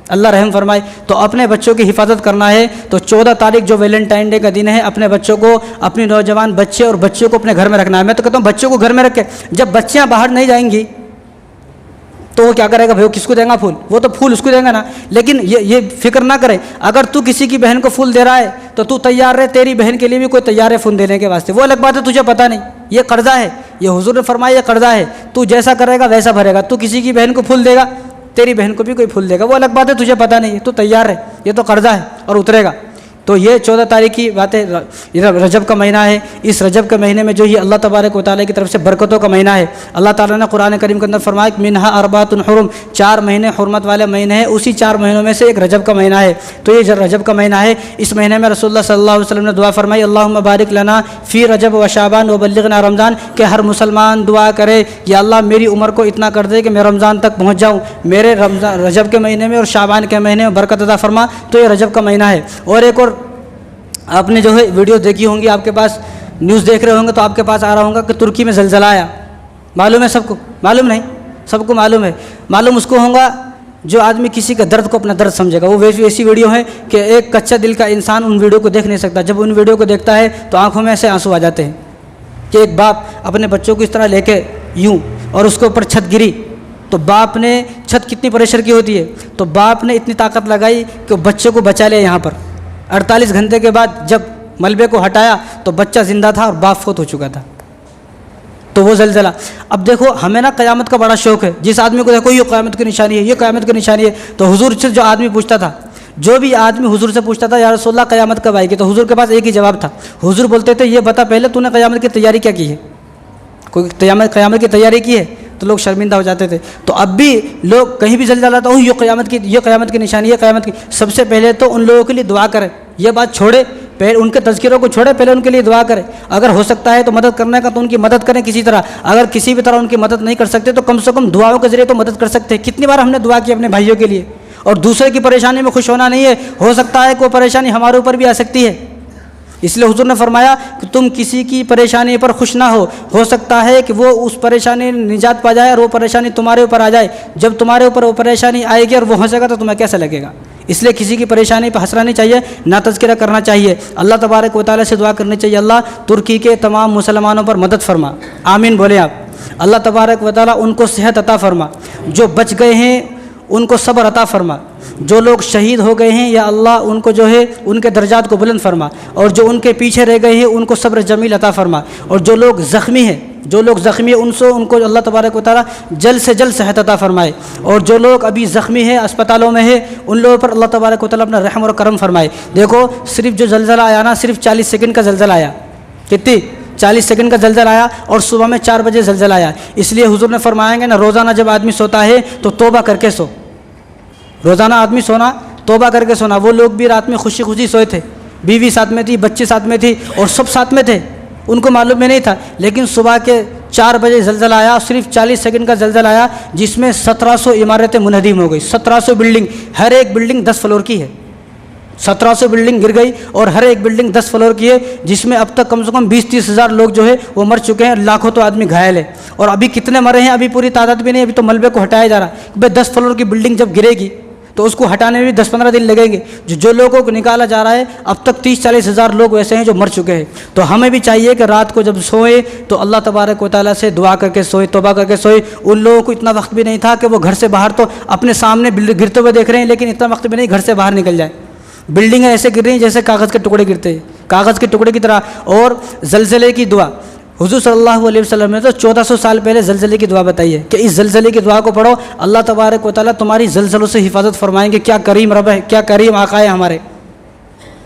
اللہ رحم فرمائے. تو اپنے بچوں کی حفاظت کرنا ہے. تو 14 تاریخ جو ویلنٹائن ڈے کا دن ہے، اپنے بچوں کو، اپنی نوجوان بچے اور بچیوں کو اپنے گھر میں رکھنا ہے. میں تو کہتا ہوں بچوں کو گھر میں رکھے. جب بچیاں باہر نہیں جائیں گی تو وہ کیا کرے گا بھائی؟ وہ کس کو دیں گا پھول؟ وہ تو پھول اس کو دیں گا نا. لیکن یہ فکر نہ کرے، اگر تو کسی کی بہن کو پھول دے رہا ہے تو تیار رہے، تیری بہن کے لیے بھی کوئی تیار ہے پھول دینے کے واسطے. وہ الگ بات ہے، تجھے پتہ نہیں، یہ قرضہ ہے. یہ حضور نے فرمایا یہ قرضہ ہے، تو جیسا کرے گا ویسا بھرے گا. تو کسی کی بہن کو پھول دے گا، تیری بہن کو بھی کوئی پھول دے گا. وہ الگ بات ہے، تجھے پتہ نہیں ہے، تو تیار ہے، یہ تو قرضہ ہے اور اترے گا. تو یہ 14 تاریخ کی بات ہے، رجب کا مہینہ ہے۔ اس رجب کے مہینے میں جو یہ اللہ تبارک و تعالیٰ کی طرف سے برکتوں کا مہینہ ہے۔ اللہ تعالیٰ نے قرآن کریم کے اندر فرمایا کہ منہا اربعۃ حرم، 4 مہینے حرمت والے مہینے ہیں، اسی 4 مہینوں میں سے ایک رجب کا مہینہ ہے۔ تو یہ رجب کا مہینہ ہے، اس مہینے میں رسول اللہ صلی اللہ علیہ وسلم نے دعا فرمائی اللہم بارک لنا فی رجب و شعبان و بلغنا رمضان، کہ ہر مسلمان دعا کرے یا اللہ میری عمر کو اتنا کر دے کہ میں رمضان تک پہنچ جاؤں، میرے رجب کے مہینے میں اور شعبان کے مہینے میں برکت عطا فرما۔ تو یہ رجب کا مہینہ ہے۔ اور ایک اور آپ نے جو ہے ویڈیو دیکھی ہوں گی، آپ کے پاس نیوز دیکھ رہے ہوں گے تو آپ کے پاس آ رہا ہوگا کہ ترکی میں زلزلہ آیا، معلوم ہے سب کو؟ معلوم نہیں، سب کو معلوم ہے۔ معلوم اس کو ہوگا جو آدمی کسی کا درد کو اپنا درد سمجھے گا۔ وہ ایسی ویڈیو ہے کہ ایک کچا دل کا انسان ان ویڈیو کو دیکھ نہیں سکتا۔ جب ان ویڈیو کو دیکھتا ہے تو آنکھوں میں ایسے آنسو آ جاتے ہیں کہ ایک باپ اپنے بچوں کو اس طرح لے کے یوں، اور اس کے اوپر چھت گری تو باپ نے، چھت کتنی پریشر کی ہوتی ہے، تو باپ نے اتنی طاقت لگائی کہ وہ بچے کو بچا لیا۔ یہاں پر 48 گھنٹے کے بعد جب ملبے کو ہٹایا تو بچہ زندہ تھا اور باپ فوت ہو چکا تھا۔ تو وہ زلزلہ، اب دیکھو ہمیں نا قیامت کا بڑا شوق ہے۔ جس آدمی کو دیکھو یہ قیامت کی نشانی ہے، یہ قیامت کی نشانی ہے، تو حضور سے جو آدمی پوچھتا تھا، جو بھی آدمی حضور سے پوچھتا تھا یا رسول اللہ قیامت کب آئے گی، تو حضور کے پاس ایک ہی جواب تھا۔ حضور بولتے تھے یہ بتا پہلے تو نے قیامت کی تیاری کیا کی ہے، کوئی قیامت کی تیاری کی ہے؟ تو لوگ شرمندہ ہو جاتے تھے۔ تو اب بھی لوگ کہیں بھی زلزلہ آتا ہو یہ قیامت کی نشانی ہے، قیامت کی، سب سے پہلے تو ان لوگوں کے لیے دعا کریں۔ یہ بات چھوڑے، پہلے ان کے تذکروں کو چھوڑے، پہلے ان کے لیے دعا کریں۔ اگر ہو سکتا ہے تو مدد کرنے کا تو ان کی مدد کریں کسی طرح، اگر کسی بھی طرح ان کی مدد نہیں کر سکتے تو کم سے کم دعاؤں کے ذریعے تو مدد کر سکتے ہیں۔ کتنی بار ہم نے دعا کی اپنے بھائیوں کے لیے، اور دوسرے کی پریشانی میں خوش ہونا نہیں ہے، ہو سکتا ہے کہ وہ پریشانی ہمارے اوپر بھی آ سکتی ہے۔ اس لیے حضور نے فرمایا کہ تم کسی کی پریشانی پر خوش نہ ہو سکتا ہے کہ وہ اس پریشانی نجات پا جائے اور وہ پریشانی تمہارے اوپر آ جائے۔ جب تمہارے اوپر وہ پریشانی آئے گی اور وہ ہنسے گا تو تمہیں کیسا لگے گا؟ اس لیے کسی کی پریشانی پہ ہنسنا نہیں چاہیے، نہ تذکرہ کرنا چاہیے۔ اللہ تبارک و تعالیٰ سے دعا کرنی چاہیے اللہ ترکی کے تمام مسلمانوں پر مدد فرما، آمین بولے آپ۔ اللہ تبارک و تعالیٰ ان کو صحت عطا فرما، جو بچ گئے ہیں ان کو صبر عطا فرما، جو لوگ شہید ہو گئے ہیں یا اللہ ان کو جو ہے ان کے درجات کو بلند فرما، اور جو ان کے پیچھے رہ گئے ہیں ان کو صبر جمیل عطا فرما، اور جو لوگ زخمی ہیں ان کو اللہ تبارک و تعالیٰ جلد سے جلد صحت عطا فرمائے، اور جو لوگ ابھی زخمی ہیں اسپتالوں میں ہیں ان لوگوں پر اللہ تبارک و تعالیٰ اپنا رحم اور کرم فرمائے۔ دیکھو صرف جو زلزلہ آیا نا، صرف 40 سیکنڈ کا زلزلہ آیا، کتنی 40 سیکنڈ کا زلزلہ آیا، اور صبح میں 4 بجے زلزلہ آیا۔ اس لیے حضور نے فرمائیں گے نا روزانہ جب آدمی سوتا ہے تو توبہ کر کے سو، روزانہ آدمی سونا توبہ کر کے سونا۔ وہ لوگ بھی رات میں خوشی خوشی سوئے تھے، بیوی ساتھ میں تھی، بچے ساتھ میں تھی، اور سب ساتھ میں تھے، ان کو معلوم میں نہیں تھا، لیکن صبح کے 4 بجے زلزلہ آیا، صرف 40 سیکنڈ کا زلزلہ آیا، جس میں 1700 عمارتیں منہدم ہو گئی، 1700 بلڈنگ، ہر ایک بلڈنگ 10 فلور کی ہے، 1700 بلڈنگ گر گئی اور ہر ایک بلڈنگ 10 فلور کی ہے، جس میں اب تک کم سے کم 20-30 ہزار لوگ جو ہے وہ مر چکے ہیں، لاکھوں تو آدمی گھائل ہے، اور ابھی کتنے مرے ہیں ابھی پوری تعداد بھی نہیں، ابھی تو ملبے کو ہٹایا جا رہا ہے۔ بھائی 10 فلور کی بلڈنگ جب گرے گی تو اس کو ہٹانے میں بھی 10-15 دن لگیں گے۔ جو لوگوں کو نکالا جا رہا ہے اب تک 30-40 ہزار لوگ ایسے ہیں جو مر چکے ہیں۔ تو ہمیں بھی چاہیے کہ رات کو جب سوئے تو اللہ تبارک و تعالیٰ سے دعا کر کے سوئے، توبہ کر کے سوئے۔ ان لوگوں کو اتنا وقت بھی نہیں تھا کہ وہ گھر سے باہر، تو اپنے سامنے گرتے ہوئے دیکھ رہے ہیں لیکن اتنا وقت بھی نہیں گھر سے باہر نکل جائے۔ بلڈنگیں ایسے گر رہی ہیں جیسے کاغذ کے ٹکڑے گرتے ہیں، کاغذ کے ٹکڑے کی طرح۔ اور زلزلے کی دعا، حضور صلی اللہ علیہ وسلم نے تو 1400 سال پہلے زلزلے کی دعا بتائی ہے کہ اس زلزلے کی دعا کو پڑھو، اللہ تبارک و تعالیٰ تمہاری زلزلوں سے حفاظت فرمائیں گے۔ کیا کریم رب ہے، کیا کریم آقا ہے ہمارے،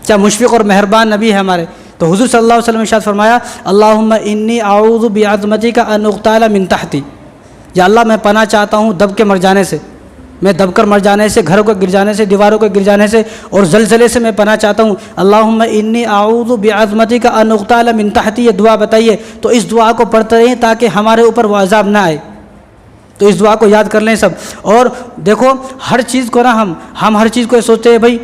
کیا مشفق اور مہربان نبی ہے ہمارے۔ تو حضور صلی اللہ علیہ وسلم نے ارشاد فرمایا اللہم انی اعوذ بعظمتک ان اغتال من تحتی، یا اللہ میں پناہ چاہتا ہوں دب کے مر جانے سے، میں دب کر مر جانے سے، گھروں کو گر جانے سے، دیواروں کو گر جانے سے، اور زلزلے سے میں پناہ چاہتا ہوں۔ اللہم انی اعوذ بعظمتک ان اغتال من تحتی، یہ دعا بتائیے۔ تو اس دعا کو پڑھتے رہیں تاکہ ہمارے اوپر وہ عذاب نہ آئے۔ تو اس دعا کو یاد کر لیں سب۔ اور دیکھو ہر چیز کو نا ہم ہر چیز کو یہ سوچتے ہیں بھائی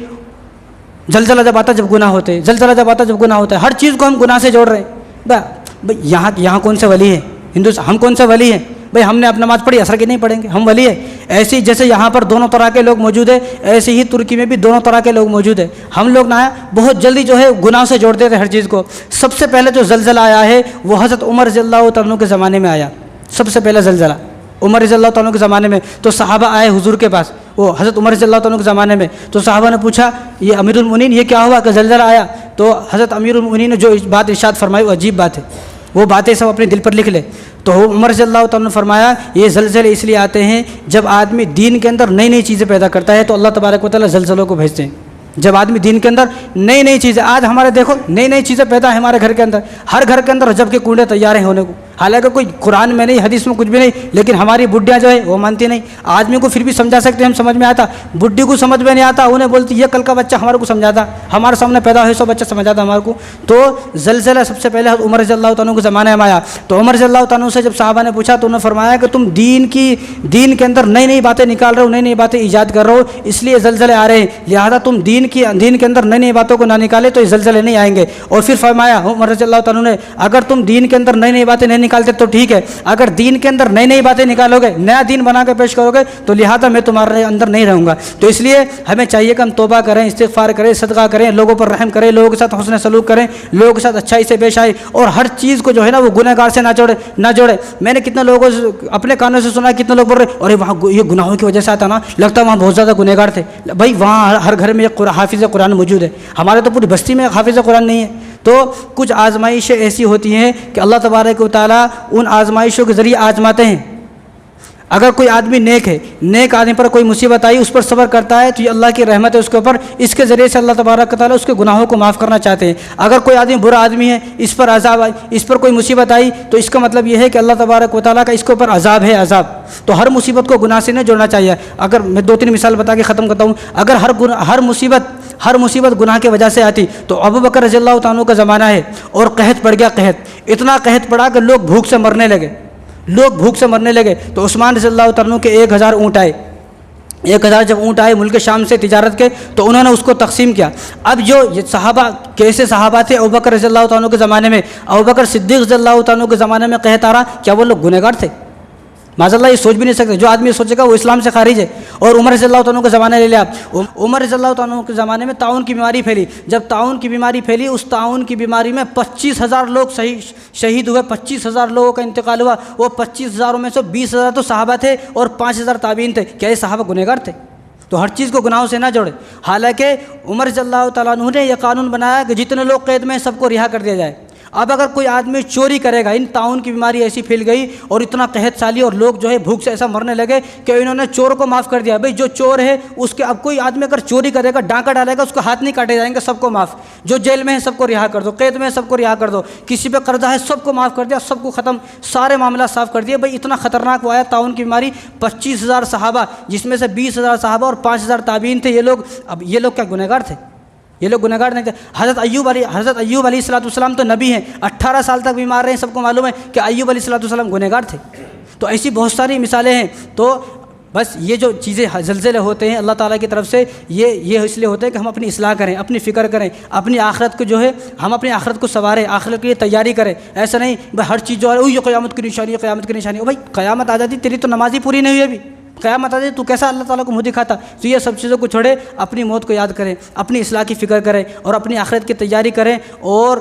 زلزلہ جب آتا جب گناہ ہوتے ہیں، زلزلہ جب آتا جب گناہ ہوتا ہے، ہر چیز کو ہم گناہ سے جوڑ رہے ہیں۔ بھائی یہاں کون سے ولی ہیں ہندوستان، ہم کون سے ولی ہیں بھائی؟ ہم نے اپنا نماز پڑھی، اثر کی نہیں پڑھیں گے، ہم ولی ہیں۔ ایسے ہی جیسے یہاں پر دونوں طرح کے لوگ موجود ہیں، ایسے ہی ترکی میں بھی دونوں طرح کے لوگ موجود ہیں۔ ہم لوگ نا بہت جلدی جو ہے گناہ سے جوڑ دیتے ہر چیز کو۔ سب سے پہلے جو زلزلہ آیا ہے وہ حضرت عمر رضی اللہ تعالیٰ کے زمانے میں آیا، سب سے پہلا زلزلہ عمر رضی اللہ تعالیٰ کے زمانے میں۔ تو صحابہ آئے حضور کے پاس، وہ حضرت عمر رضی اللہ تعالیٰ کے زمانے میں، تو صحابہ نے پوچھا یہ امیر المؤمنین یہ کیا ہوا کہ زلزلہ آیا؟ تو حضرت امیر المؤمنین نے جو بات ارشاد فرمائی وہ عجیب بات ہے، وہ باتیں سب اپنے دل پر لکھ لے۔ تو عمر رضی اللہ تعالیٰ نے فرمایا یہ زلزلے اس لیے آتے ہیں جب آدمی دین کے اندر نئی نئی چیزیں پیدا کرتا ہے تو اللہ تبارک و تعالیٰ زلزلوں کو بھیجتے ہیں۔ جب آدمی دین کے اندر نئی نئی چیزیں، آج ہمارے دیکھو نئی نئی چیزیں پیدا ہیں ہمارے گھر کے اندر، ہر گھر کے اندر رجب کے کنڈے تیار ہیں ہونے کو، حالانکہ کوئی قرآن میں نہیں، حدیث میں کچھ بھی نہیں، لیکن ہماری بڈھیاں جو ہے وہ مانتی نہیں۔ آدمی کو پھر بھی سمجھا سکتے ہیں ہم، سمجھ میں آتا، بڈھی کو سمجھ میں نہیں آتا، انہیں بولتی یہ کل کا بچہ ہمارے کو سمجھاتا، ہمارے سامنے پیدا ہوئے سو بچہ سمجھاتا ہمارے کو۔ تو زلزلہ سب سے پہلے عمر رضی اللہ تعالیٰ کے زمانے میں آیا، تو عمر رضی اللہ تعالیٰ سے جب صحابہ نے پوچھا تو انہوں نے فرمایا کہ تم دین کے اندر نئی نئی باتیں نکال رہے ہو، نئی نئی باتیں ایجاد کر رہے ہو، اس لیے زلزلے آ رہے ہیں، لہٰذا تم دین کے اندر نئی نئی باتوں کو نہ نکالے تو یہ زلزلے نہیں آئیں گے۔ اور پھر فرمایا عمر رضی اللہ تعالیٰ نے، اگر تم دین کے اندر نئی نئی باتیں نہیں نکالتے تو ٹھیک ہے، اگر دین کے اندر نئی نئی باتیں نکالو گے، نیا دین بنا کے پیش کرو گے تو لہٰذا میں تمہارے اندر نہیں رہوں گا۔ تو اس لیے ہمیں چاہیے کہ ہم توبہ کریں، استغفار کریں، صدقہ کریں، لوگوں پر رحم کریں، لوگوں کے ساتھ حسن سلوک کریں، لوگوں کے ساتھ اچھائی سے پیش آئے، اور ہر چیز کو جو ہے نا وہ گنہ گار سے نہ جوڑے۔ میں نے کتنے لوگوں سے اپنے کانوں سے سنا، کتنے لوگ بول رہے اور وہاں یہ گناہوں کی وجہ سے آتا نا، لگتا ہے وہاں بہت زیادہ گنہگار تھے۔ بھائی وہاں ہر گھر میں ایک حافظ قرآن موجود ہے، ہمارے تو پوری بستی میں حافظ قرآن نہیں ہے۔ تو کچھ آزمائشیں ایسی ہوتی ہیں کہ اللہ تبارک و تعالیٰ ان آزمائشوں کے ذریعے آزماتے ہیں۔ اگر کوئی آدمی نیک ہے، نیک آدمی پر کوئی مصیبت آئی، اس پر صبر کرتا ہے تو یہ اللہ کی رحمت ہے اس کے اوپر، اس کے ذریعے سے اللہ تبارک و تعالیٰ اس کے گناہوں کو معاف کرنا چاہتے ہیں۔ اگر کوئی آدمی برا آدمی ہے، اس پر عذاب آئی، اس پر کوئی مصیبت آئی، تو اس کا مطلب یہ ہے کہ اللہ تبارک و تعالیٰ کا اس کے اوپر عذاب ہے، عذاب۔ تو ہر مصیبت کو گناہ سے نہیں جوڑنا چاہیے۔ اگر میں 2-3 مثال بتا کے ختم کرتا ہوں، اگر ہر مصیبت گناہ کی وجہ سے آتی تو ابو بکر رضی اللہ تعالیٰ کا زمانہ ہے اور قحط پڑ گیا، اتنا قحط پڑا کہ لوگ بھوک سے مرنے لگے، تو عثمان رضی اللہ تعالیٰ کے 1000 اونٹ آئے، 1000 جب اونٹ آئے ملک شام سے تجارت کے، تو انہوں نے اس کو تقسیم کیا۔ اب جو یہ صحابہ کیسے صحابہ تھے، ابو بکر رضی اللہ تعالیٰ کے زمانے میں، ابو بکر صدیق رضی اللہ تعالیٰ کے زمانے میں قحط آ رہا، کیا وہ لوگ گنہگار تھے؟ معاذ اللہ یہ سوچ بھی نہیں سکتے، جو آدمی سوچے گا وہ اسلام سے خارج ہے۔ اور عمر رضی اللہ تعالیٰ کا زمانہ لے لیا آپ، عمر رضی اللہ تعالیٰ کے زمانے میں طاعون کی بیماری پھیلی، جب طاعون کی بیماری پھیلی، اس طاعون کی بیماری میں 25,000 لوگ شہید ہوئے، 25,000 لوگوں کا انتقال ہوا۔ وہ 25,000 میں سے 20,000 تو صحابہ تھے اور 5,000 تابعین تھے۔ کیا یہ صحابہ گنہگار تھے؟ تو ہر چیز کو گناہوں سے نہ جوڑے۔ حالانکہ عمر رضی اللہ تعالیٰ عنہ نے یہ قانون بنایا کہ جتنے لوگ قید میں ہیں سب کو رہا کر دیا جائے۔ اب اگر کوئی آدمی چوری کرے گا، ان طاعون کی بیماری ایسی پھیل گئی اور اتنا قحط سالی اور لوگ جو ہے بھوک سے ایسا مرنے لگے کہ انہوں نے چور کو معاف کر دیا۔ بھئی جو چور ہے اس کے، اب کوئی آدمی اگر چوری کرے گا، ڈانکا ڈالے گا، اس کو ہاتھ نہیں کاٹے جائیں گے، سب کو معاف۔ جو جیل میں ہے سب کو رہا کر دو، قید میں ہے سب کو رہا کر دو، کسی پہ قرضہ ہے سب کو معاف کر دیا، سب کو ختم، سارے معاملات صاف کر دیے۔ بھئی اتنا خطرناک وہ آیا طاعون کی بیماری، 25,000 صحابہ جس میں سے 20,000 صحابہ اور 5,000 تابعین تھے، یہ لوگ کیا گنہگار تھے؟ یہ لوگ گنہگار نہیں تھے۔ حضرت ایوب علیہ السلام تو نبی ہیں، 18 سال تک بیمار رہے، سب کو معلوم ہے کہ ایوب علیہ السلام گنہگار تھے۔ تو ایسی بہت ساری مثالیں ہیں۔ تو بس یہ جو چیزیں زلزلے ہوتے ہیں اللہ تعالیٰ کی طرف سے، یہ اس لیے ہوتے ہیں کہ ہم اپنی اصلاح کریں، اپنی فکر کریں، اپنی آخرت کو جو ہے ہم اپنی آخرت کو سنواریں، آخرت کے لیے تیاری کریں۔ ایسا نہیں بھائی ہر چیز جو ہے یہ قیامت کی نشانی ہے، قیامت کی نشانی ہے۔ بھائی قیامت آ جاتی، تیری تو نماز ہی پوری نہیں ہوئی ابھی، قیامت آ جائے تو کیسا اللہ تعالیٰ کو منہ دکھاتا؟ تو یہ سب چیزوں کو چھوڑے، اپنی موت کو یاد کریں، اپنی اصلاح کی فکر کریں اور اپنی آخرت کی تیاری کریں۔ اور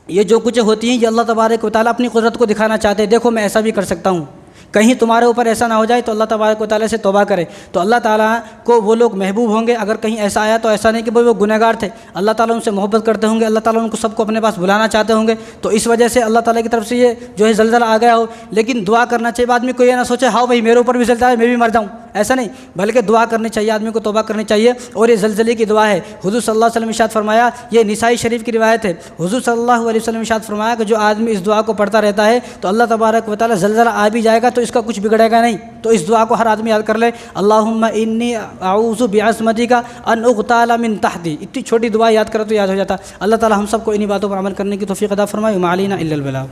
یہ جو کچھ ہوتی ہیں یہ اللہ تبارک و تعالیٰ اپنی قدرت کو دکھانا چاہتے ہیں، دیکھو میں ایسا بھی کر سکتا ہوں۔ کہیں تمہارے اوپر ایسا نہ ہو جائے تو اللہ تبارک و تعالیٰ سے توبہ کرے تو اللہ تعالیٰ کو وہ لوگ محبوب ہوں گے۔ اگر کہیں ایسا آیا تو ایسا نہیں کہ وہ گنہگار تھے، اللہ تعالیٰ ان سے محبت کرتے ہوں گے، اللہ تعالیٰ ان کو سب کو اپنے پاس بلانا چاہتے ہوں گے، تو اس وجہ سے اللہ تعالیٰ کی طرف سے یہ جو ہے زلزلہ آ گیا ہو۔ لیکن دعا کرنا چاہیے آدمی کو، یہ نہ سوچے ہاں بھائی میرے اوپر بھی زلزلہ ہے میں بھی مر جاؤں، ایسا نہیں، بلکہ دعا کرنی چاہیے، آدمی کو توبہ کرنی چاہیے۔ اور یہ زلزلے کی دعا ہے، حضور صلی اللہ علیہ وسلم ارشاد فرمایا، یہ نسائی شریف کی روایت ہے، حضور صلی اللہ علیہ وسلم ارشاد فرمایا کہ جو آدمی اس دعا کو پڑھتا رہتا ہے تو اللہ تبارک و تعالیٰ زلزلہ آ بھی جائے گا تو اس کا کچھ بگڑے گا نہیں۔ تو اس دعا کو ہر آدمی یاد کر لے، اللہم انی اعوذ بعظمتک ان اغتال من تحتی، اتنی چھوٹی دعا یاد کرو تو یاد ہو جاتا۔ اللہ تعالیٰ ہم سب کو انہی باتوں پر عمل کرنے کی توفیق عطا فرمائے، وما علینا الا البلاغ۔